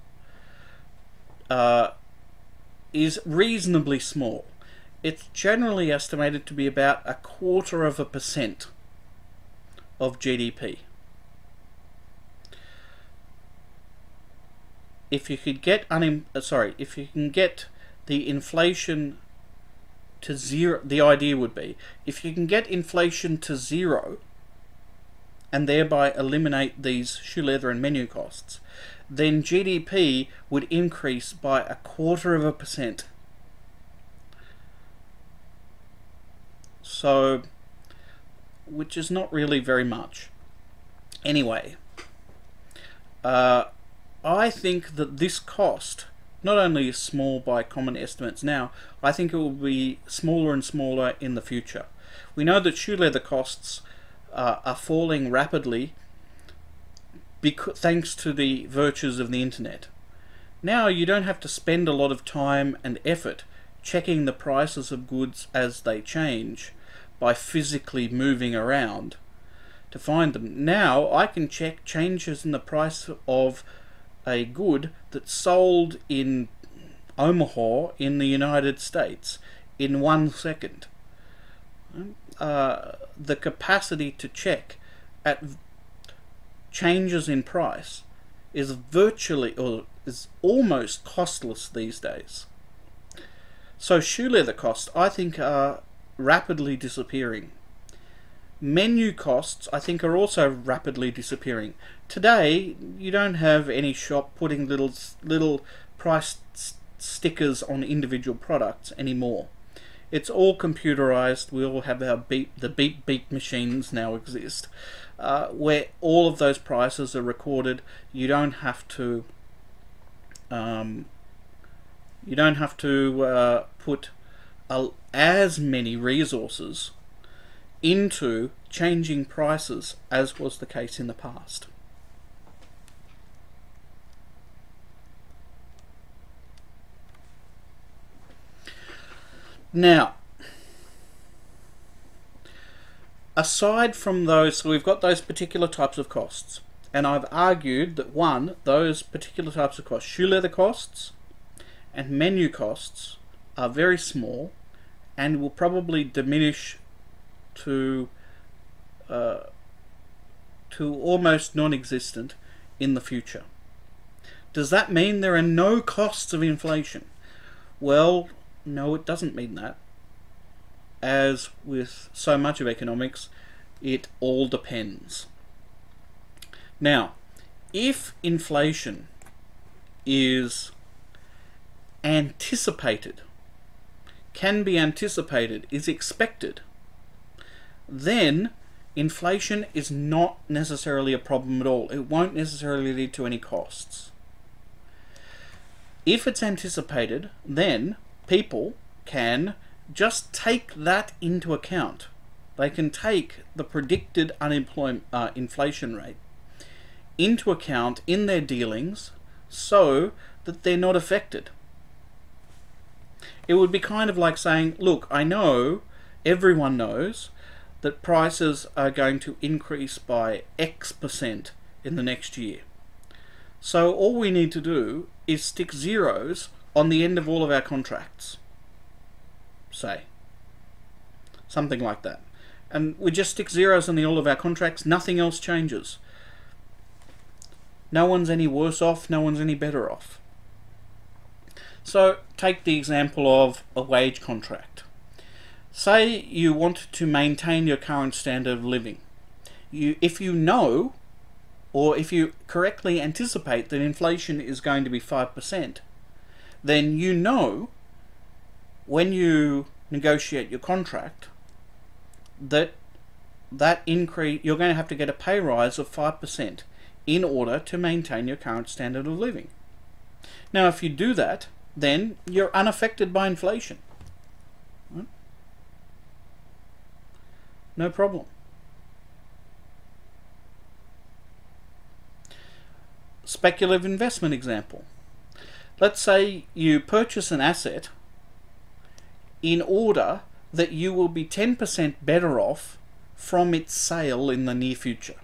is reasonably small. It's generally estimated to be about 0.25% of GDP. If you could get if you can get the inflation to zero, the idea would be if you can get inflation to zero and thereby eliminate these shoe leather and menu costs, then GDP would increase by 0.25%. So, which is not really very much. Anyway, I think that this cost not only is small by common estimates now, I think it will be smaller and smaller in the future. We know that shoe leather costs are falling rapidly thanks to the virtues of the internet. Now you don't have to spend a lot of time and effort checking the prices of goods as they change by physically moving around to find them. Now I can check changes in the price of a good that's sold in Omaha in the United States in 1 second. The capacity to check at changes in price is virtually, or is almost costless these days. So shoe leather costs, I think, are rapidly disappearing. Menu costs, I think, are also rapidly disappearing. Today, you don't have any shop putting little price stickers on individual products anymore. It's all computerized. We all have the beep beep machines now exist, where all of those prices are recorded. You don't have to put as many resources into changing prices as was the case in the past. Now, aside from those, so we've got those particular types of costs, and I've argued that those particular types of costs, shoe leather costs and menu costs, are very small and will probably diminish to almost non-existent in the future. Does that mean there are no costs of inflation? Well, no, it doesn't mean that. As with so much of economics, it all depends. Now, if inflation is anticipated, can be anticipated, is expected, then inflation is not necessarily a problem at all. It won't necessarily lead to any costs. If it's anticipated, then people can just take that into account. They can take the predicted inflation rate into account in their dealings so that they're not affected. It would be kind of like saying, look, I know, everyone knows, that prices are going to increase by X% in the next year. So all we need to do is stick zeros on the end of all of our contracts. Say. Something like that. And we just stick zeros on the all of our contracts, nothing else changes. No one's any worse off, no one's any better off. So take the example of a wage contract. Say you want to maintain your current standard of living. If you know, or if you correctly anticipate that inflation is going to be 5%, then you know when you negotiate your contract that increase, you're going to have to get a pay rise of 5% in order to maintain your current standard of living. Now, if you do that, then you're unaffected by inflation. Right? No problem. Speculative investment example. Let's say you purchase an asset in order that you will be 10% better off from its sale in the near future.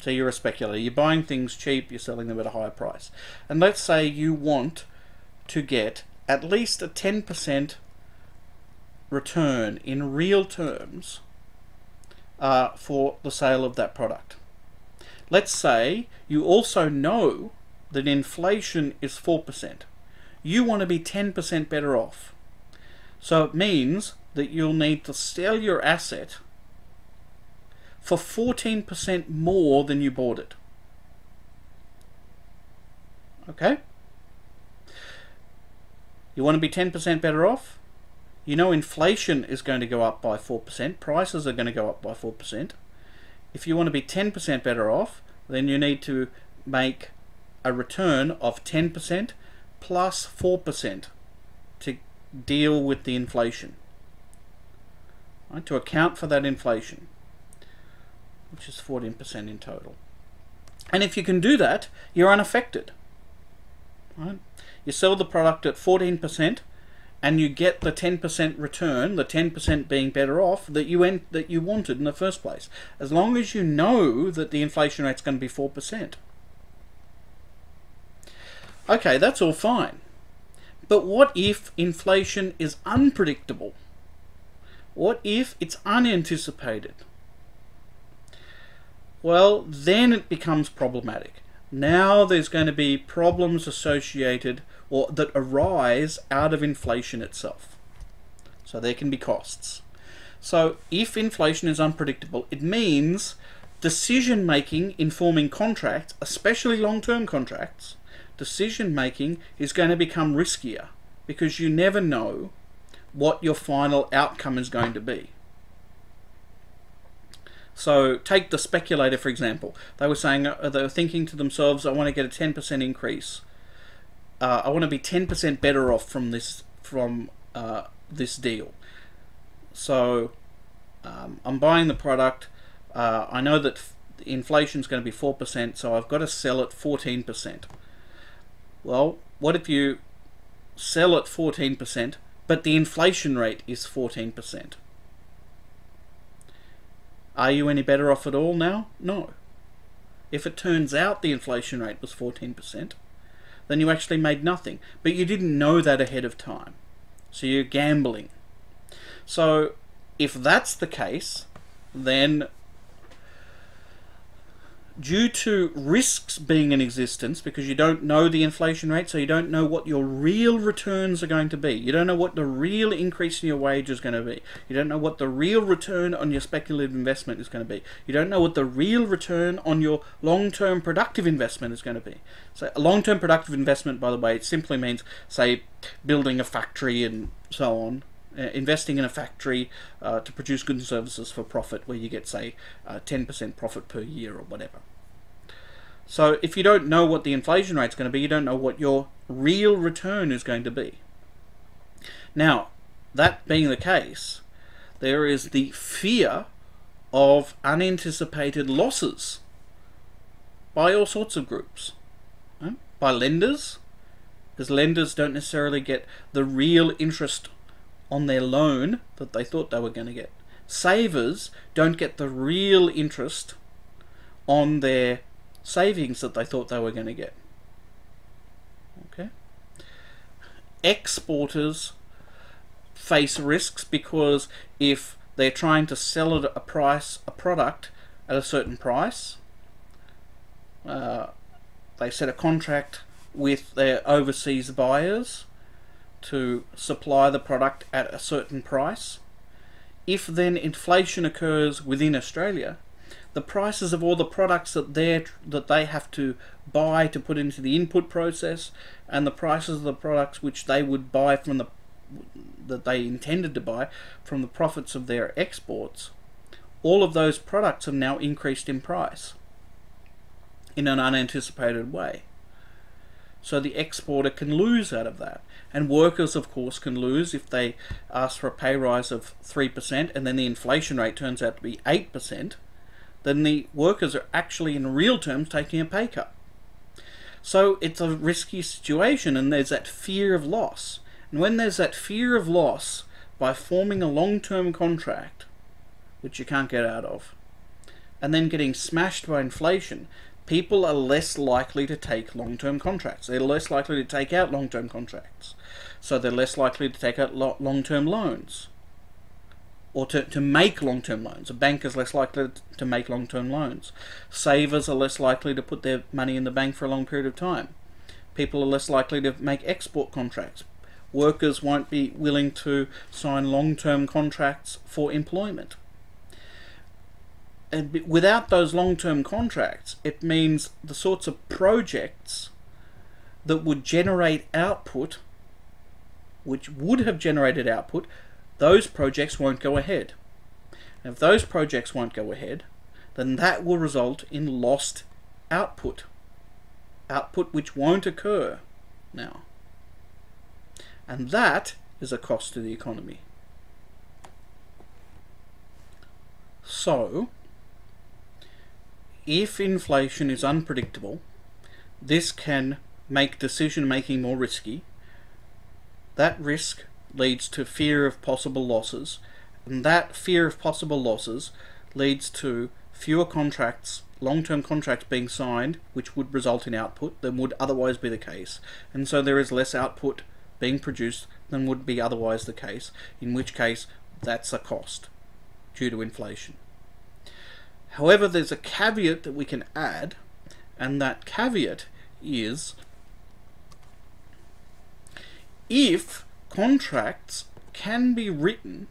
So you're a speculator. You're buying things cheap, you're selling them at a higher price. And let's say you want to get at least a 10% return in real terms for the sale of that product. Let's say you also know that inflation is 4%. You want to be 10% better off. So it means that you'll need to sell your asset for 14% more than you bought it. Okay? You want to be 10% better off? You know inflation is going to go up by 4%. Prices are going to go up by 4%. If you want to be 10% better off, then you need to make a return of 10% plus 4% to deal with the inflation. Right? To account for that inflation, which is 14% in total. And if you can do that, you're unaffected. Right? You sell the product at 14% and you get the 10% return, the 10% being better off that you wanted in the first place, as long as you know that the inflation rate's going to be 4%. Okay, that's all fine. But what if inflation is unpredictable? What if it's unanticipated? Well, then it becomes problematic. Now there's going to be problems associated or that arise out of inflation itself. So there can be costs. So if inflation is unpredictable, it means decision making in forming contracts, especially long-term contracts, decision making is going to become riskier because you never know what your final outcome is going to be. So take the speculator, for example. They were saying, they were thinking to themselves, I want to get a 10% increase. I want to be 10% better off from this deal. So I'm buying the product. I know that inflation is going to be 4%, so I've got to sell at 14%. Well, what if you sell at 14%, but the inflation rate is 14%? Are you any better off at all now? No. If it turns out the inflation rate was 14%, then you actually made nothing. But you didn't know that ahead of time. So you're gambling. So if that's the case, then due to risks being in existence, because you don't know the inflation rate, so you don't know what your real returns are going to be. You don't know what the real increase in your wage is going to be. You don't know what the real return on your speculative investment is going to be. You don't know what the real return on your long-term productive investment is going to be. So a long-term productive investment, by the way, it simply means, say, building a factory and so on. investing in a factory to produce goods and services for profit, where you get, say, 10% profit per year or whatever. So if you don't know what the inflation rate is going to be, you don't know what your real return is going to be. Now, that being the case, there is the fear of unanticipated losses by all sorts of groups. By lenders, because lenders don't necessarily get the real interest on their loan that they thought they were going to get. Savers don't get the real interest on their savings that they thought they were going to get. Okay. Exporters face risks because if they're trying to sell at a product at a certain price, they set a contract with their overseas buyers to supply the product at a certain price. If then inflation occurs within Australia, the prices of all the products that they have to buy to put into the input process, and the prices of the products which they would buy from that they intended to buy from the profits of their exports, all of those products have now increased in price in an unanticipated way. So the exporter can lose out of that. And workers, of course, can lose if they ask for a pay rise of 3% and then the inflation rate turns out to be 8%, then the workers are actually in real terms taking a pay cut. So it's a risky situation, and there's that fear of loss. And when there's that fear of loss by forming a long-term contract, which you can't get out of, and then getting smashed by inflation, people are less likely to take long-term contracts. They're less likely to take out long-term contracts. So they're less likely to take out long-term loans, or to make long-term loans. A bank is less likely to make long-term loans. Savers are less likely to put their money in the bank for a long period of time. People are less likely to make export contracts. Workers won't be willing to sign long-term contracts for employment. And without those long-term contracts, it means the sorts of projects that would generate output, which would have generated output, those projects won't go ahead. And if those projects won't go ahead, then that will result in lost output. Output which won't occur now. And that is a cost to the economy. So, if inflation is unpredictable, this can make decision making more risky. That risk leads to fear of possible losses, and that fear of possible losses leads to fewer contracts, long-term contracts being signed, which would result in output than would otherwise be the case. And so there is less output being produced than would be otherwise the case, in which case that's a cost due to inflation. However, there's a caveat that we can add, and that caveat is if contracts can be written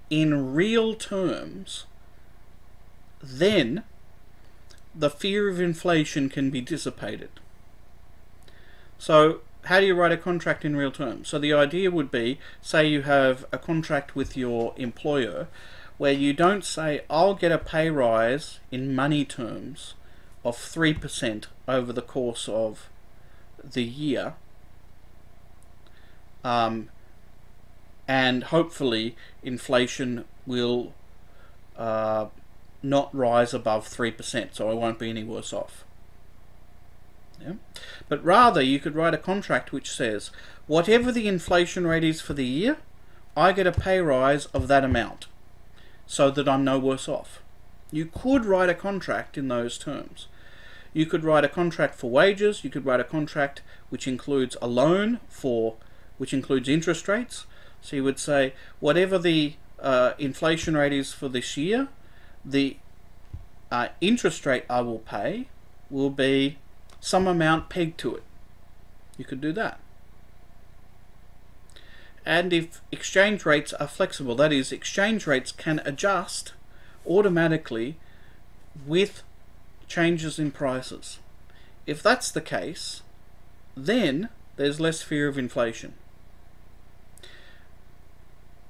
in real terms, then the fear of inflation can be dissipated. So, how do you write a contract in real terms? So the idea would be, say you have a contract with your employer where you don't say, I'll get a pay rise in money terms of 3% over the course of the year, and hopefully inflation will not rise above 3%, so I won't be any worse off. Yeah? But rather, you could write a contract which says, whatever the inflation rate is for the year, I get a pay rise of that amount, so that I'm no worse off. You could write a contract in those terms. You could write a contract for wages. You could write a contract which includes a loan which includes interest rates. So you would say, whatever the inflation rate is for this year, the interest rate I will pay will be some amount pegged to it. You could do that. And if exchange rates are flexible, that is, exchange rates can adjust automatically with changes in prices. If that's the case, then there's less fear of inflation.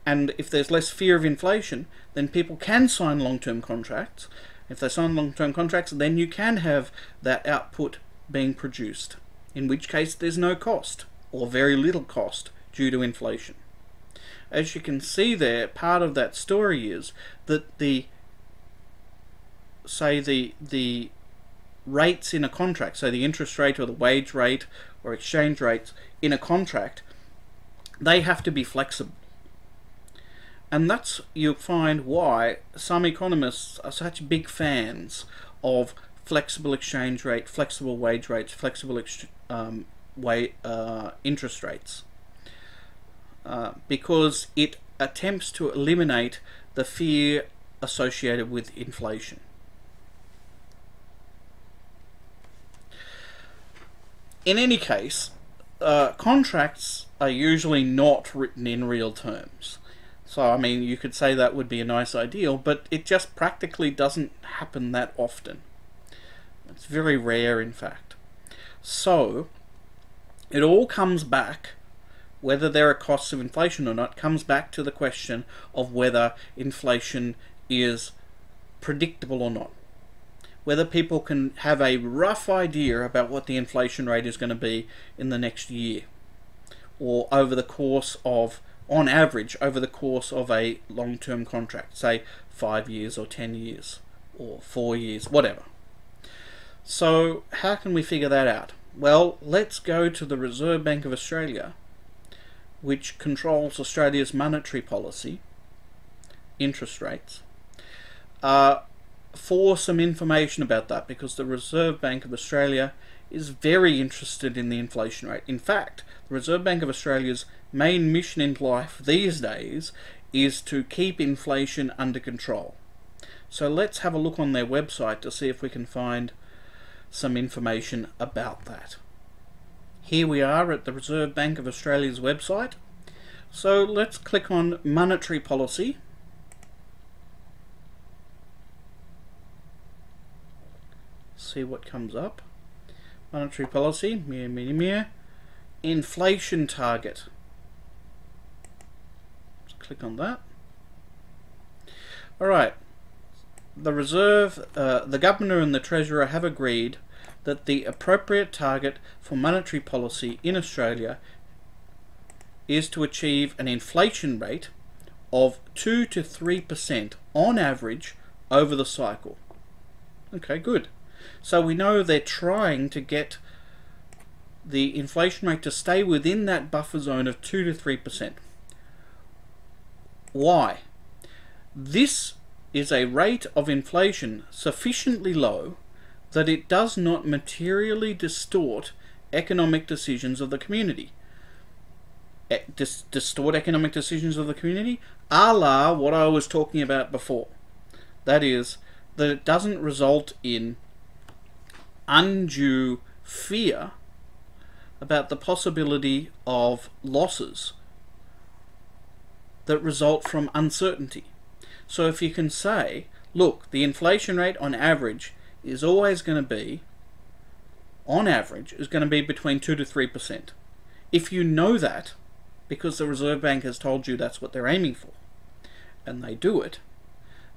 And if there's less fear of inflation, then people can sign long-term contracts. If they sign long-term contracts, then you can have that output being produced, in which case there's no cost, or very little cost, due to inflation. As you can see there, part of that story is that the rates in a contract, so the interest rate or the wage rate or exchange rates in a contract, they have to be flexible. And that's, you'll find why some economists are such big fans of flexible exchange rate, flexible wage rates, flexible interest rates, because it attempts to eliminate the fear associated with inflation. In any case, contracts are usually not written in real terms. So, I mean, you could say that would be a nice ideal, but it just practically doesn't happen that often. It's very rare, in fact. So, it all comes back, whether there are costs of inflation or not, comes back to the question of whether inflation is predictable or not. Whether people can have a rough idea about what the inflation rate is going to be in the next year, or over the course of, on average, over the course of a long-term contract, say 5 years or 10 years or 4 years, whatever. So how can we figure that out? Well, let's go to the Reserve Bank of Australia, which controls Australia's monetary policy, interest rates, for some information about that, because the Reserve Bank of Australia is very interested in the inflation rate. In fact, the Reserve Bank of Australia's main mission in life these days is to keep inflation under control. So let's have a look on their website to see if we can find some information about that. Here we are at the Reserve Bank of Australia's website. So let's click on monetary policy. See what comes up. Monetary policy, inflation target. Let's click on that. Alright, the Reserve, the Governor and the Treasurer have agreed that the appropriate target for monetary policy in Australia is to achieve an inflation rate of 2 to 3% on average over the cycle. Okay, good. So we know they're trying to get the inflation rate to stay within that buffer zone of 2 to 3%. Why? This is a rate of inflation sufficiently low that it does not materially distort economic decisions of the community. Distort economic decisions of the community, a la what I was talking about before. That is, that it doesn't result in undue fear about the possibility of losses that result from uncertainty. So if you can say, look, the inflation rate on average is always going to be, on average, is going to be between 2 to 3%. If you know that, because the Reserve Bank has told you that's what they're aiming for, and they do it,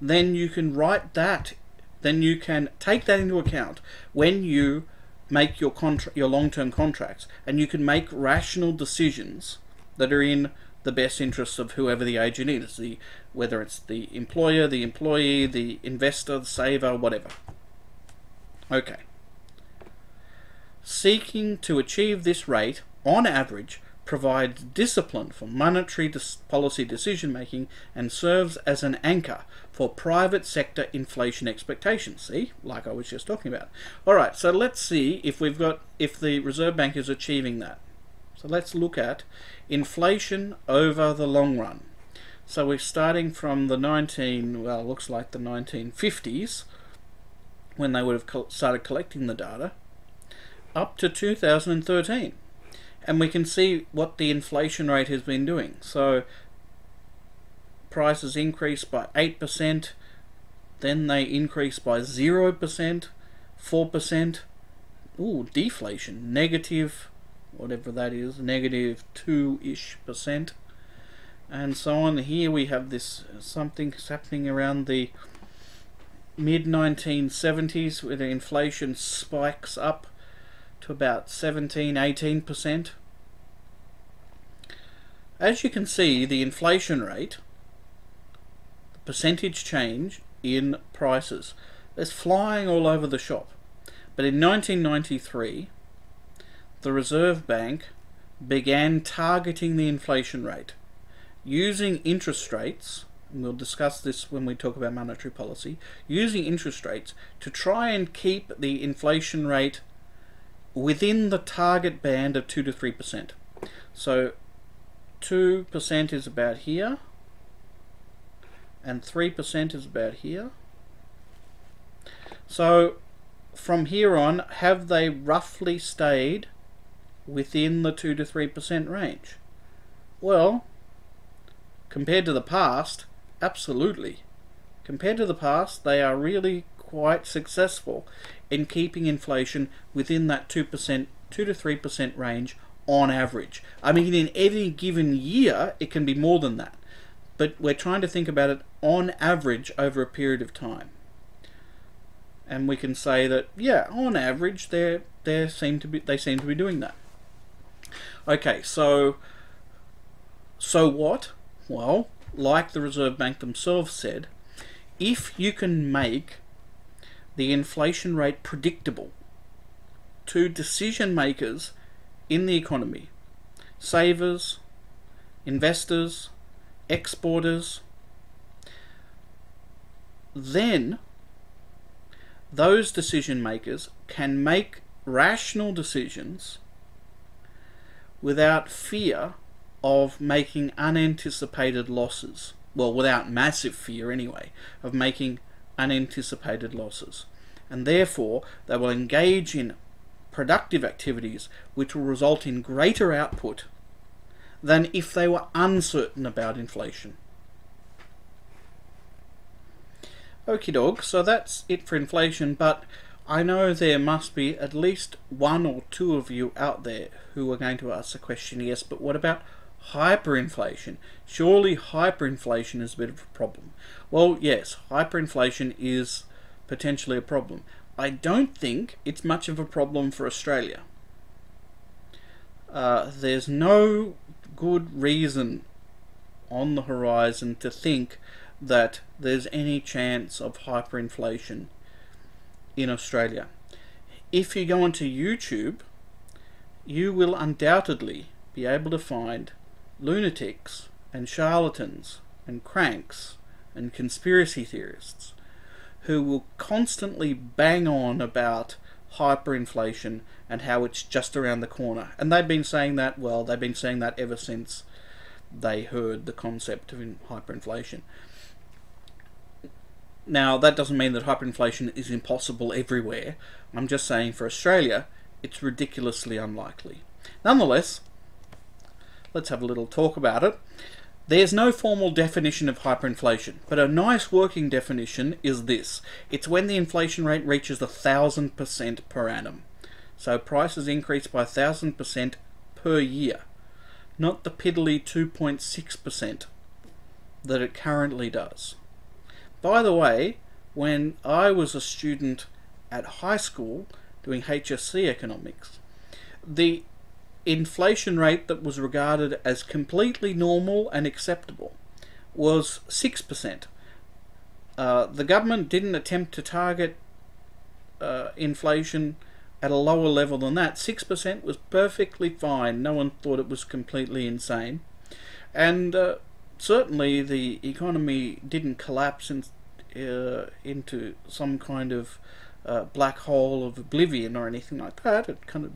then you can write that, then you can take that into account when you make your long-term contracts, and you can make rational decisions that are in the best interests of whoever the agent is, whether it's the employer, the employee, the investor, the saver, whatever. Okay. Seeking to achieve this rate, on average, provides discipline for monetary policy decision-making and serves as an anchor for private sector inflation expectations. See, like I was just talking about. Alright, so let's see if the Reserve Bank is achieving that. So let's look at inflation over the long run. So we're starting from the looks like the 1950s, when they would have started collecting the data, up to 2013. And we can see what the inflation rate has been doing. So prices increased by 8%, then they increased by 0%, 4%. Ooh, deflation, negative, whatever that is, negative 2-ish%. and so on. Here we have this something happening around the mid-1970s where the inflation spikes up to about 17-18%. As you can see, the inflation rate, the percentage change in prices, is flying all over the shop. But in 1993, the Reserve Bank began targeting the inflation rate using interest rates, and we'll discuss this when we talk about monetary policy, using interest rates to try and keep the inflation rate within the target band of 2 to 3%. So 2% is about here, and 3% is about here. So from here on, have they roughly stayed within the 2 to 3% range? Well, compared to the past, absolutely. Compared to the past, they are really quite successful in keeping inflation within that 2 to 3% range on average. I mean, in any given year, it can be more than that. But we're trying to think about it on average over a period of time. And we can say that, yeah, on average, they seem to be doing that. Okay, so what? Well, like the Reserve Bank themselves said, if you can make the inflation rate predictable to decision makers in the economy, savers, investors, exporters, then those decision makers can make rational decisions without fear of making unanticipated losses. Well, without massive fear anyway, of making unanticipated losses. And therefore, they will engage in productive activities which will result in greater output than if they were uncertain about inflation. Okie doke, so that's it for inflation, but I know there must be at least one or two of you out there who are going to ask the question, yes, but what about hyperinflation? Surely hyperinflation is a bit of a problem. Well, yes, hyperinflation is potentially a problem. I don't think it's much of a problem for Australia. There's no good reason on the horizon to think that there's any chance of hyperinflation in Australia. If you go onto YouTube, you will undoubtedly be able to find lunatics and charlatans and cranks and conspiracy theorists who will constantly bang on about hyperinflation and how it's just around the corner. And they've been saying that, well, they've been saying that ever since they heard the concept of hyperinflation. Now, that doesn't mean that hyperinflation is impossible everywhere. I'm just saying for Australia, it's ridiculously unlikely. Nonetheless, let's have a little talk about it. There's no formal definition of hyperinflation, but a nice working definition is this. It's when the inflation rate reaches 1,000% per annum. So prices increase by 1,000% per year, not the piddly 2.6% that it currently does. By the way, when I was a student at high school doing HSC economics, the inflation rate that was regarded as completely normal and acceptable was 6%. The government didn't attempt to target inflation at a lower level than that. 6% was perfectly fine. No one thought it was completely insane. And certainly the economy didn't collapse into some kind of black hole of oblivion or anything like that. It kind of,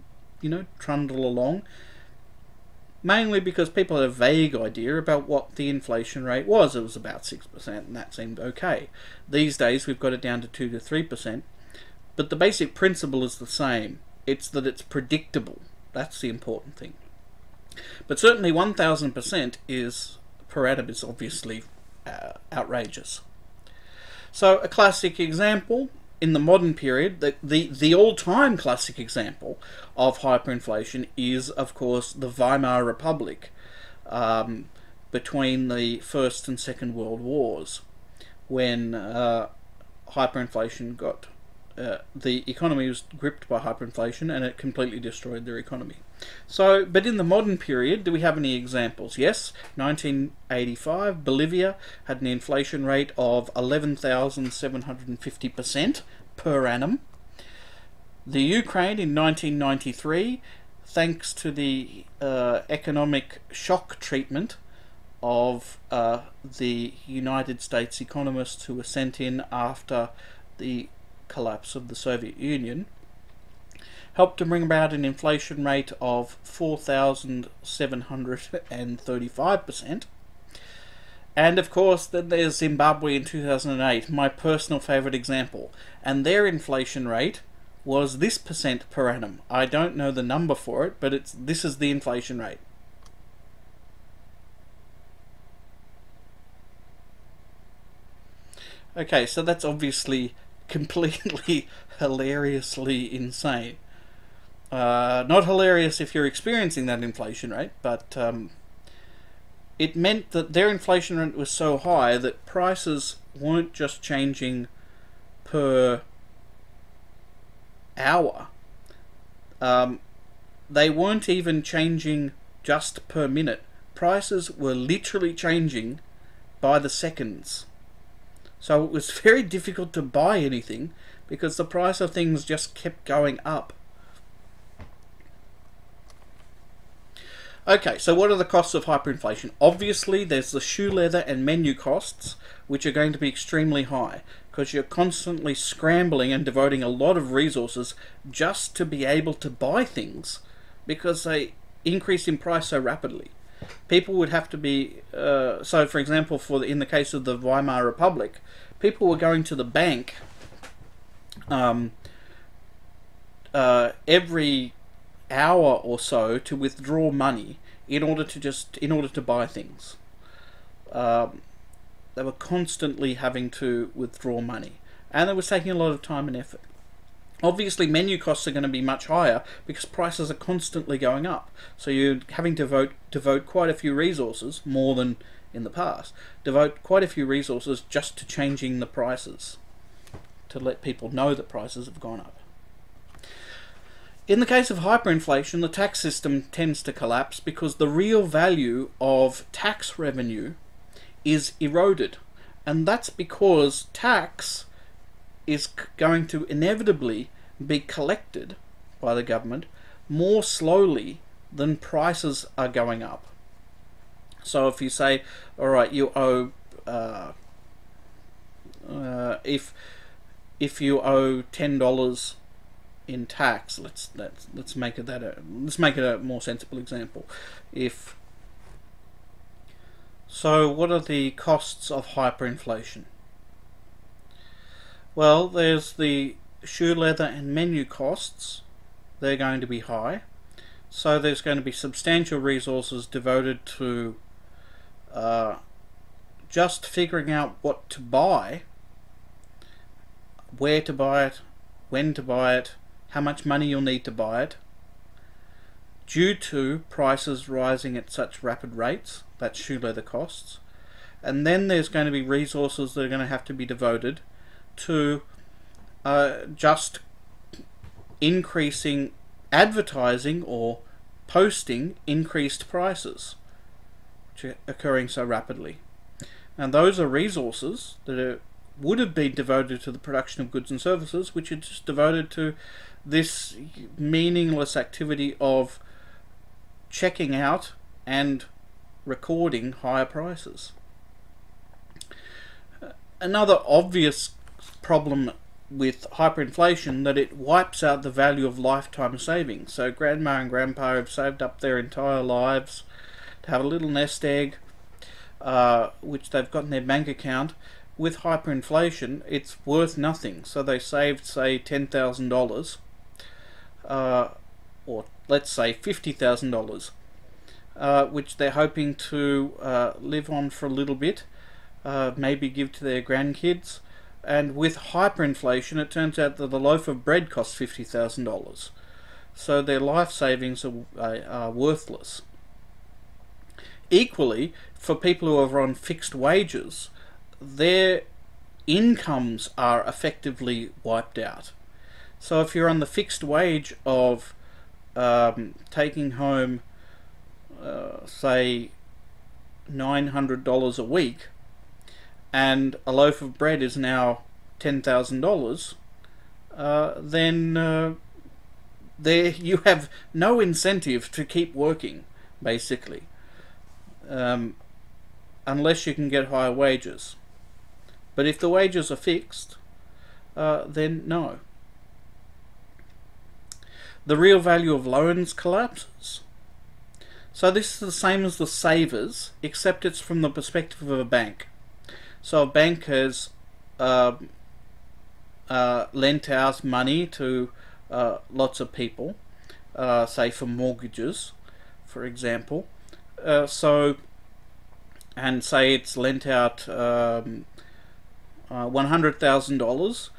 trundled along, mainly because people had a vague idea about what the inflation rate was. It was about 6%, and that seemed okay. These days we've got it down to 2 to 3%, but the basic principle is the same. It's that it's predictable. That's the important thing. But certainly 1,000% per annum is obviously outrageous. So a classic example in the modern period, the all-time classic example of hyperinflation is, of course, the Weimar Republic. between the First and Second World Wars, when hyperinflation got the economy was gripped by hyperinflation and it completely destroyed their economy. So, but in the modern period, do we have any examples? Yes, 1985, Bolivia had an inflation rate of 11,750% per annum. The Ukraine in 1993, thanks to the economic shock treatment of the United States economists who were sent in after the collapse of the Soviet Union, helped to bring about an inflation rate of 4,735%. And of course, then there's Zimbabwe in 2008, my personal favourite example. And their inflation rate was this percent per annum. I don't know the number for it, but this is the inflation rate. Okay, so that's obviously completely hilariously insane. Not hilarious if you're experiencing that inflation rate, but it meant that their inflation rate was so high that prices weren't just changing per hour. They weren't even changing just per minute. Prices were literally changing by the seconds. So it was very difficult to buy anything because the price of things just kept going up. Okay, so what are the costs of hyperinflation? Obviously, there's the shoe leather and menu costs, which are going to be extremely high because you're constantly scrambling and devoting a lot of resources just to be able to buy things because they increase in price so rapidly. People would have to be, so for example, in the case of the Weimar Republic, people were going to the bank every hour or so to withdraw money in order to buy things. They were constantly having to withdraw money, and it was taking a lot of time and effort. Obviously, menu costs are going to be much higher because prices are constantly going up. So you're having to devote quite a few resources, more than in the past, devote quite a few resources just to changing the prices, to let people know that prices have gone up. In the case of hyperinflation, the tax system tends to collapse because the real value of tax revenue is eroded. And that's because tax is going to inevitably be collected by the government more slowly than prices are going up. So if you say, all right, you owe if you owe $10 in tax, let's make it a more sensible example. So what are the costs of hyperinflation? Well, there's the shoe leather and menu costs. They're going to be high. So there's going to be substantial resources devoted to just figuring out what to buy, where to buy it, when to buy it, how much money you'll need to buy it, due to prices rising at such rapid rates. That's shoe leather costs. And then there's going to be resources that are going to have to be devoted to just increasing advertising or posting increased prices, which are occurring so rapidly. And those are resources that would have been devoted to the production of goods and services, which are just devoted to this meaningless activity of checking out and recording higher prices. Another obvious problem with hyperinflation that it wipes out the value of lifetime savings. So grandma and grandpa have saved up their entire lives to have a little nest egg, which they've got in their bank account. With hyperinflation, it's worth nothing. So they saved, say, $10,000, or let's say $50,000, which they're hoping to live on for a little bit, maybe give to their grandkids. And with hyperinflation, it turns out that a loaf of bread costs $50,000. So their life savings are worthless. Equally, for people who are on fixed wages, their incomes are effectively wiped out. So if you're on the fixed wage of taking home, say, $900 a week, and a loaf of bread is now $10,000, then there you have no incentive to keep working, basically, unless you can get higher wages. But if the wages are fixed, then no. The real value of loans collapses. So this is the same as the savers, except it's from the perspective of a bank. So a bank has lent out money to lots of people, say for mortgages, for example. And say it's lent out $100,000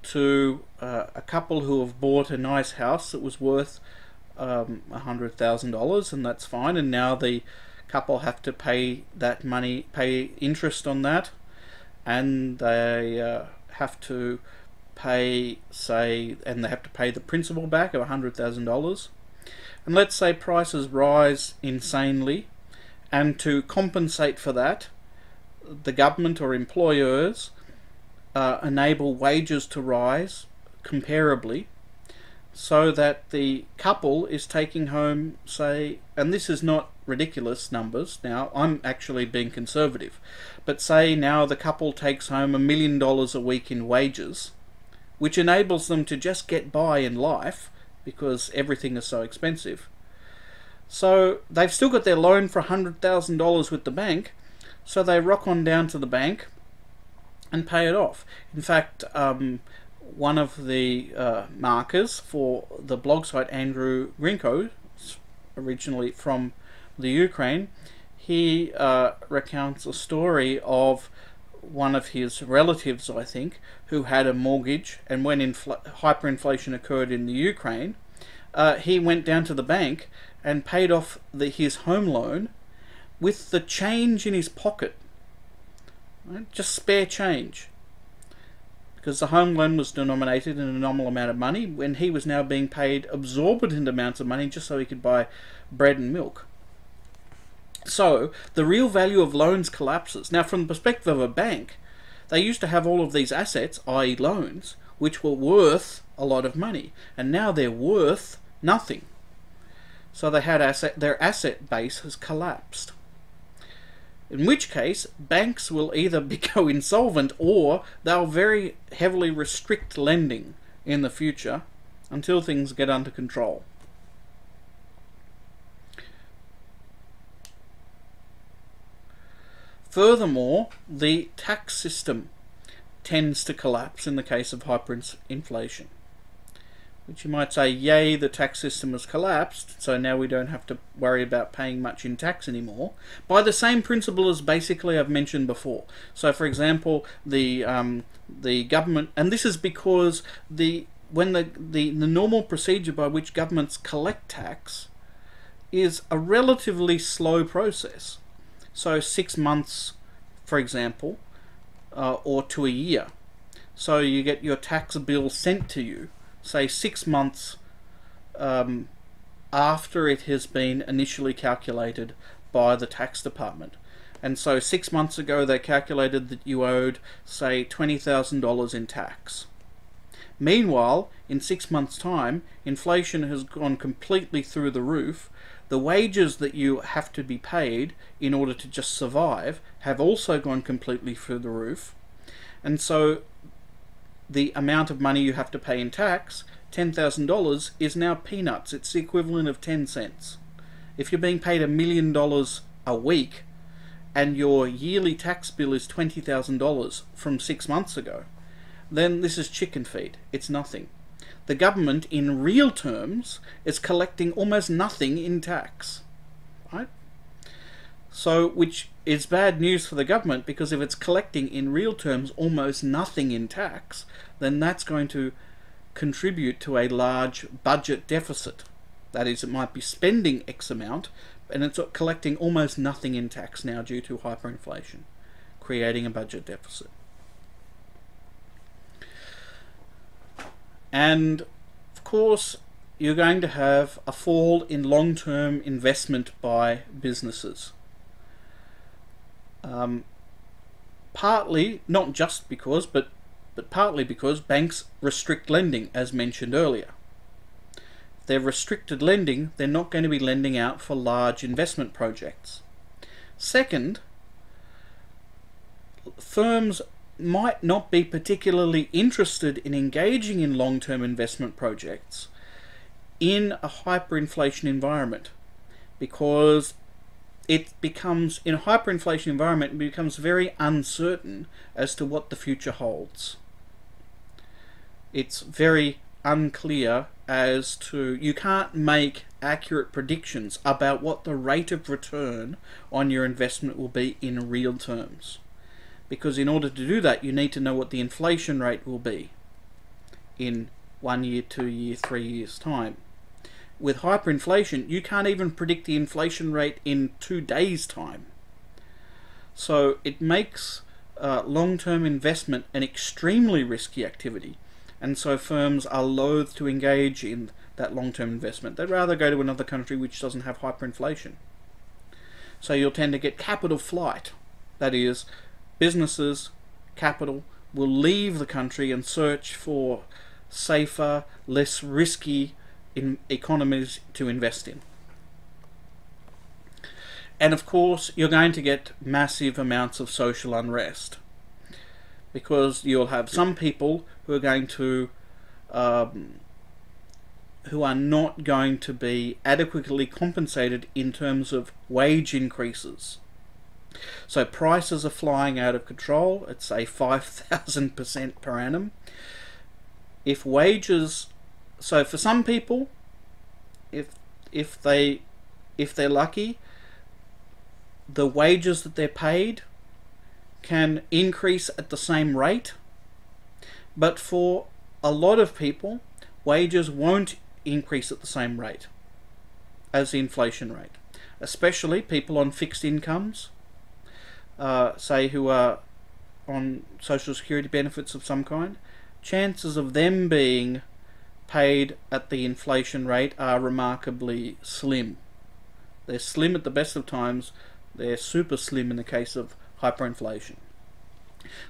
to a couple who have bought a nice house that was worth $100,000, and that's fine. And now the couple have to pay that money, pay interest on that, and they have to pay, say, and they have to pay the principal back of $100,000. And let's say prices rise insanely, and to compensate for that, the government or employers enable wages to rise comparably, so that the couple is taking home, say, and this is not ridiculous numbers now, I'm actually being conservative, but say now the couple takes home $1 million a week in wages, which enables them to just get by in life because everything is so expensive. So they've still got their loan for $100,000 with the bank, so they rock on down to the bank and pay it off. In fact, one of the markers for the blog site, Andrew Grinko, originally from the Ukraine, he recounts a story of one of his relatives, I think, who had a mortgage, and when hyperinflation occurred in the Ukraine, he went down to the bank and paid off his home loan with the change in his pocket, right? Just spare change, because the home loan was denominated in a nominal amount of money when he was now being paid exorbitant amounts of money just so he could buy bread and milk. So the real value of loans collapses. Now, from the perspective of a bank, they used to have all of these assets, i.e. loans, which were worth a lot of money, and now they're worth nothing. So they had their asset base has collapsed. In which case, banks will either go insolvent, or they'll very heavily restrict lending in the future until things get under control. Furthermore, the tax system tends to collapse in the case of hyperinflation. Which you might say, yay, the tax system has collapsed, so now we don't have to worry about paying much in tax anymore, by the same principle as basically I've mentioned before. So, for example, the government, and this is because the normal procedure by which governments collect tax is a relatively slow process. So 6 months, for example, or to a year. So you get your tax bill sent to you, say 6 months after it has been initially calculated by the tax department. And so 6 months ago they calculated that you owed, say, $20,000 in tax. Meanwhile, in 6 months' time, inflation has gone completely through the roof. The wages that you have to be paid in order to just survive have also gone completely through the roof. And so the amount of money you have to pay in tax, $10,000, is now peanuts. It's the equivalent of 10 cents. If you're being paid $1 million a week and your yearly tax bill is $20,000 from 6 months ago, then this is chicken feed. It's nothing. The government, in real terms, is collecting almost nothing in tax, right? So, which is bad news for the government, because if it's collecting in real terms almost nothing in tax, then that's going to contribute to a large budget deficit. That is, it might be spending X amount, and it's collecting almost nothing in tax now due to hyperinflation, creating a budget deficit. And of course, you're going to have a fall in long-term investment by businesses. Partly, not just because, but partly because banks restrict lending, as mentioned earlier. If they're restricted lending, they're not going to be lending out for large investment projects. Second, firms might not be particularly interested in engaging in long-term investment projects in a hyperinflation environment, because it becomes, in a hyperinflation environment, it becomes very uncertain as to what the future holds. It's very unclear as to, you can't make accurate predictions about what the rate of return on your investment will be in real terms. Because in order to do that, you need to know what the inflation rate will be in 1 year, 2 year, 3 years' time. With hyperinflation, you can't even predict the inflation rate in 2 days' time. So it makes long-term investment an extremely risky activity, and so firms are loath to engage in that long-term investment. They'd rather go to another country which doesn't have hyperinflation. So you'll tend to get capital flight. That is, businesses, capital, will leave the country and search for safer, less risky economies to invest in. And of course, you're going to get massive amounts of social unrest, because you'll have some people who are going to who are not going to be adequately compensated in terms of wage increases. So prices are flying out of control at, say, 5,000% per annum. If wages, so for some people, if they're lucky, the wages that they're paid can increase at the same rate, but for a lot of people, wages won't increase at the same rate as the inflation rate, especially people on fixed incomes, say who are on social security benefits of some kind. Chances of them being paid at the inflation rate are remarkably slim. They're slim at the best of times, they're super slim in the case of hyperinflation.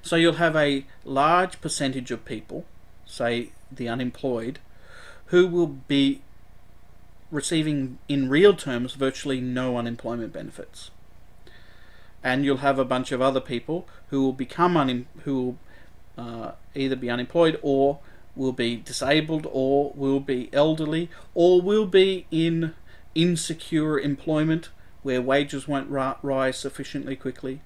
So you'll have a large percentage of people, say the unemployed, who will be receiving in real terms virtually no unemployment benefits. And you'll have a bunch of other people who will become either be unemployed, or will be disabled, or will be elderly, or will be in insecure employment where wages won't rise sufficiently quickly.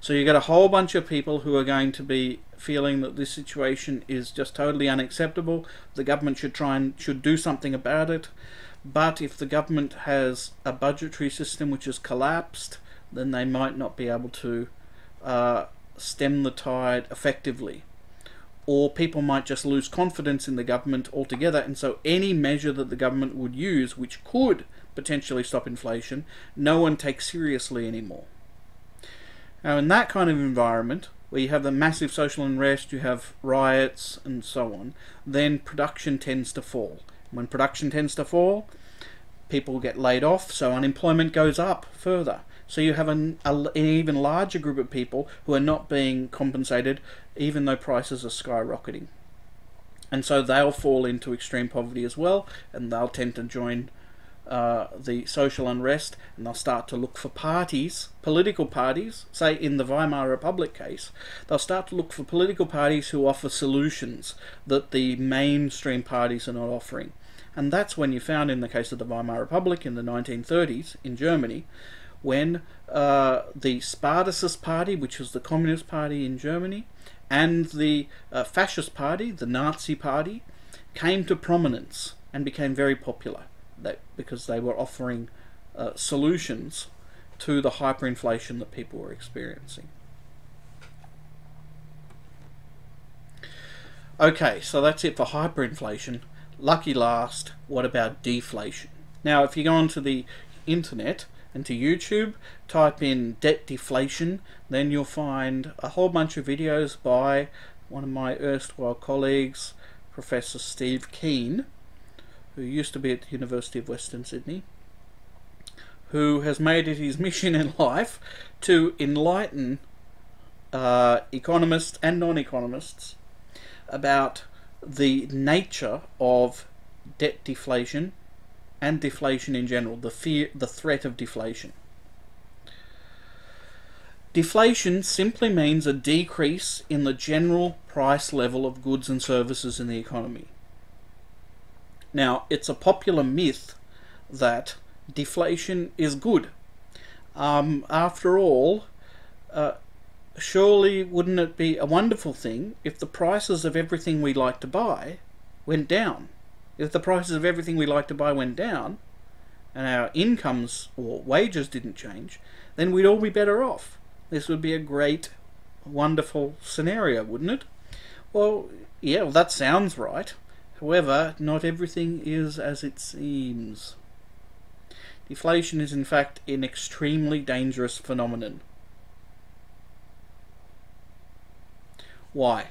So you get a whole bunch of people who are going to be feeling that this situation is just totally unacceptable. The government should do something about it. But if the government has a budgetary system which has collapsed, then they might not be able to stem the tide effectively. Or people might just lose confidence in the government altogether, and so any measure that the government would use which could potentially stop inflation, no one takes seriously anymore. Now, in that kind of environment, where you have the massive social unrest, you have riots and so on, then production tends to fall. When production tends to fall, people get laid off, so unemployment goes up further. So you have an even larger group of people who are not being compensated, even though prices are skyrocketing. And so they'll fall into extreme poverty as well, and they'll tend to join the social unrest, and they'll start to look for parties, political parties, say in the Weimar Republic case, they'll start to look for political parties who offer solutions that the mainstream parties are not offering. And that's when you found, in the case of the Weimar Republic in the 1930s in Germany, when the Spartacist Party, which was the Communist Party in Germany, and the Fascist Party, the Nazi Party, came to prominence and became very popular, because they were offering solutions to the hyperinflation that people were experiencing. Okay, so that's it for hyperinflation. Lucky last, what about deflation? Now, if you go on to the internet and to YouTube, type in debt deflation, then you'll find a whole bunch of videos by one of my erstwhile colleagues, Professor Steve Keen, who used to be at the University of Western Sydney, who has made it his mission in life to enlighten economists and non-economists about the nature of debt deflation and deflation in general, the threat of deflation. Deflation simply means a decrease in the general price level of goods and services in the economy. Now, it's a popular myth that deflation is good. After all, surely wouldn't it be a wonderful thing if the prices of everything we like to buy went down? If the prices of everything we like to buy went down, and our incomes or wages didn't change, then we'd all be better off. This would be a great, wonderful scenario, wouldn't it? Well, yeah, well, that sounds right. However, not everything is as it seems. Deflation is in fact an extremely dangerous phenomenon. Why?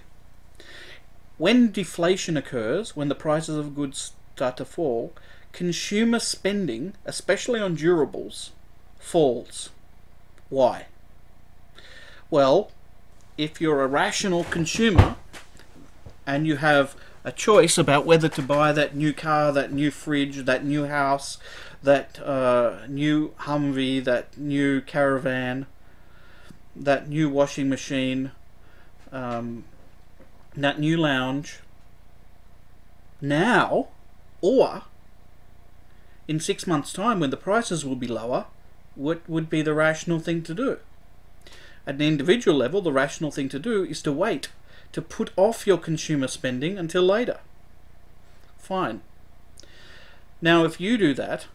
When deflation occurs, when the prices of goods start to fall, consumer spending, especially on durables, falls. Why? Well, if you're a rational consumer and you have a choice about whether to buy that new car, that new fridge, that new house, that new Humvee, that new caravan, that new washing machine, that new lounge, now, or in 6 months' time when the prices will be lower, what would be the rational thing to do? At an individual level, the rational thing to do is to wait, to put off your consumer spending until later. Fine. Now, if you do that,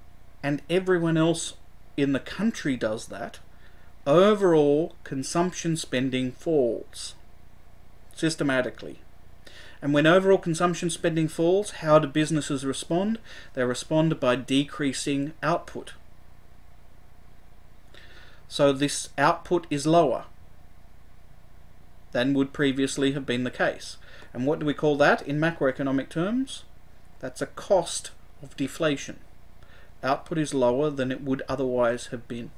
and everyone else in the country does that, overall consumption spending falls systematically. And when overall consumption spending falls, how do businesses respond? They respond by decreasing output. So this output is lower than would previously have been the case. And what do we call that in macroeconomic terms? That's a cost of deflation. Output is lower than it would otherwise have been.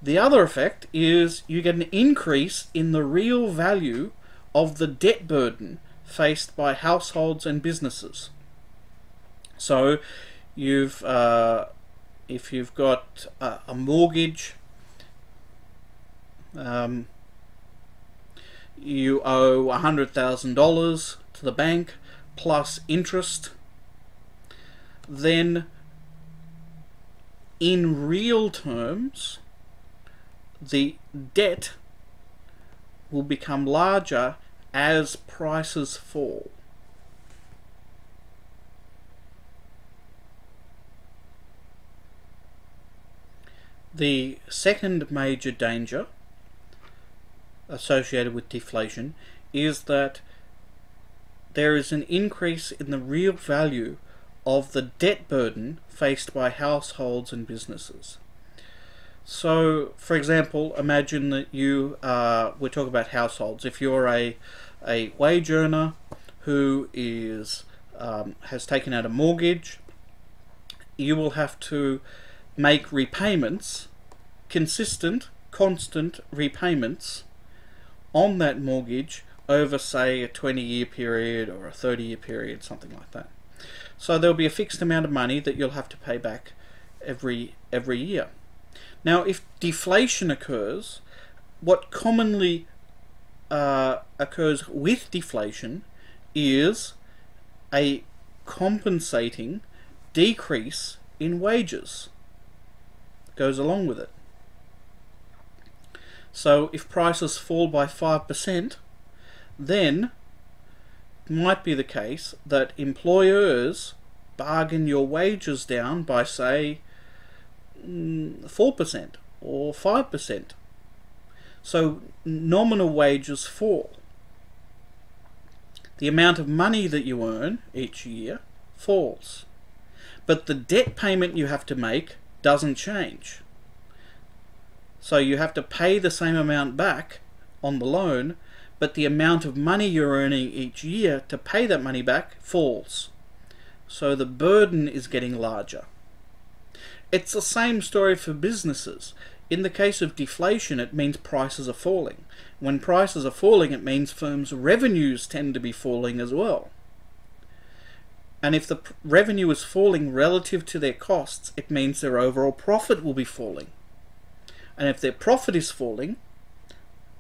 The other effect is you get an increase in the real value of the debt burden faced by households and businesses. So if you've got a mortgage, you owe $100,000 to the bank plus interest, then in real terms the debt will become larger as prices fall. The second major danger associated with deflation is that there is an increase in the real value of the debt burden faced by households and businesses. So, for example, imagine that we're talking about households. If you're a wage earner who has taken out a mortgage, you will have to make repayments, constant repayments on that mortgage over, say, a 20-year period or a 30-year period, something like that. So there'll be a fixed amount of money that you'll have to pay back every year. Now, if deflation occurs, what commonly occurs with deflation is a compensating decrease in wages. Goes along with it. So if prices fall by 5%, then it might be the case that employers bargain your wages down by, say, 4% or 5%. So nominal wages fall. The amount of money that you earn each year falls. but the debt payment you have to make doesn't change. So you have to pay the same amount back on the loan, but the amount of money you're earning each year to pay that money back falls. So the burden is getting larger. It's the same story for businesses. In the case of deflation, it means prices are falling. When prices are falling, it means firms' revenues tend to be falling as well. And if the revenue is falling relative to their costs, it means their overall profit will be falling. And if their profit is falling,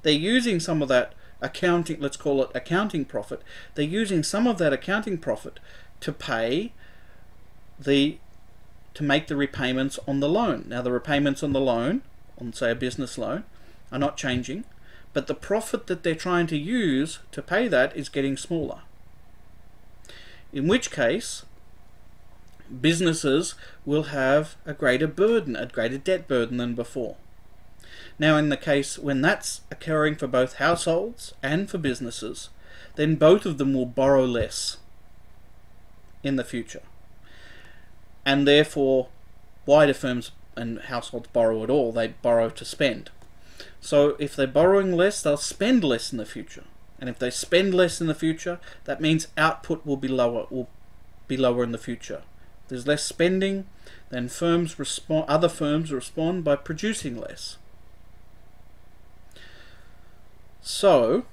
they're using some of that accounting, let's call it accounting profit, they're using some of that accounting profit to pay to make the repayments on the loan. Now the repayments on the loan, on say a business loan, are not changing, but the profit that they're trying to use to pay that is getting smaller. In which case, businesses will have a greater burden, a greater debt burden than before. Now in the case when that's occurring for both households and for businesses, then both of them will borrow less in the future. And therefore, why do firms and households borrow at all? They borrow to spend. So if they're borrowing less, they'll spend less in the future. And if they spend less in the future, that means output will be lower in the future. If there's less spending, then other firms respond by producing less. So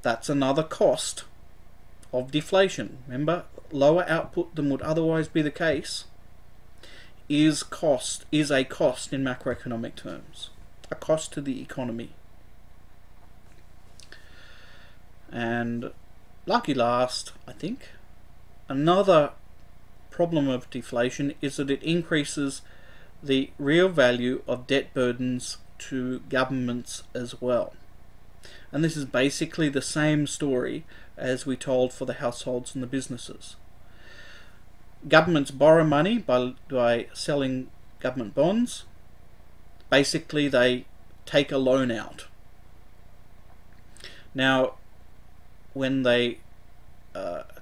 that's another cost of deflation. Remember, lower output than would otherwise be the case is a cost in macroeconomic terms, a cost to the economy. And lucky last, I think, another problem of deflation is that it increases the real value of debt burdens to governments as well. And this is basically the same story as we told for the households and the businesses. Governments borrow money by selling government bonds. Basically, they take a loan out. Now, when they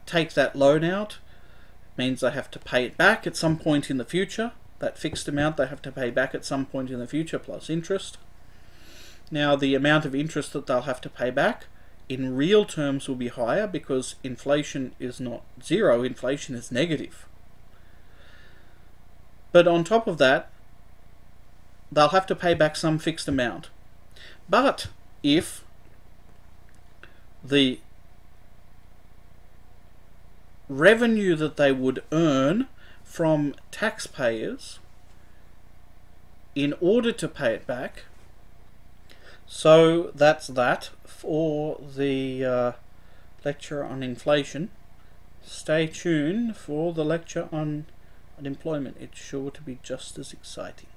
take that loan out, it means they have to pay it back at some point in the future. That fixed amount they have to pay back at some point in the future plus interest. Now the amount of interest that they'll have to pay back in real terms will be higher because inflation is not zero, inflation is negative. But on top of that, they'll have to pay back some fixed amount. But if the revenue that they would earn from taxpayers in order to pay it back, so that's that for the lecture on inflation. Stay tuned for the lecture on unemployment. It's sure to be just as exciting.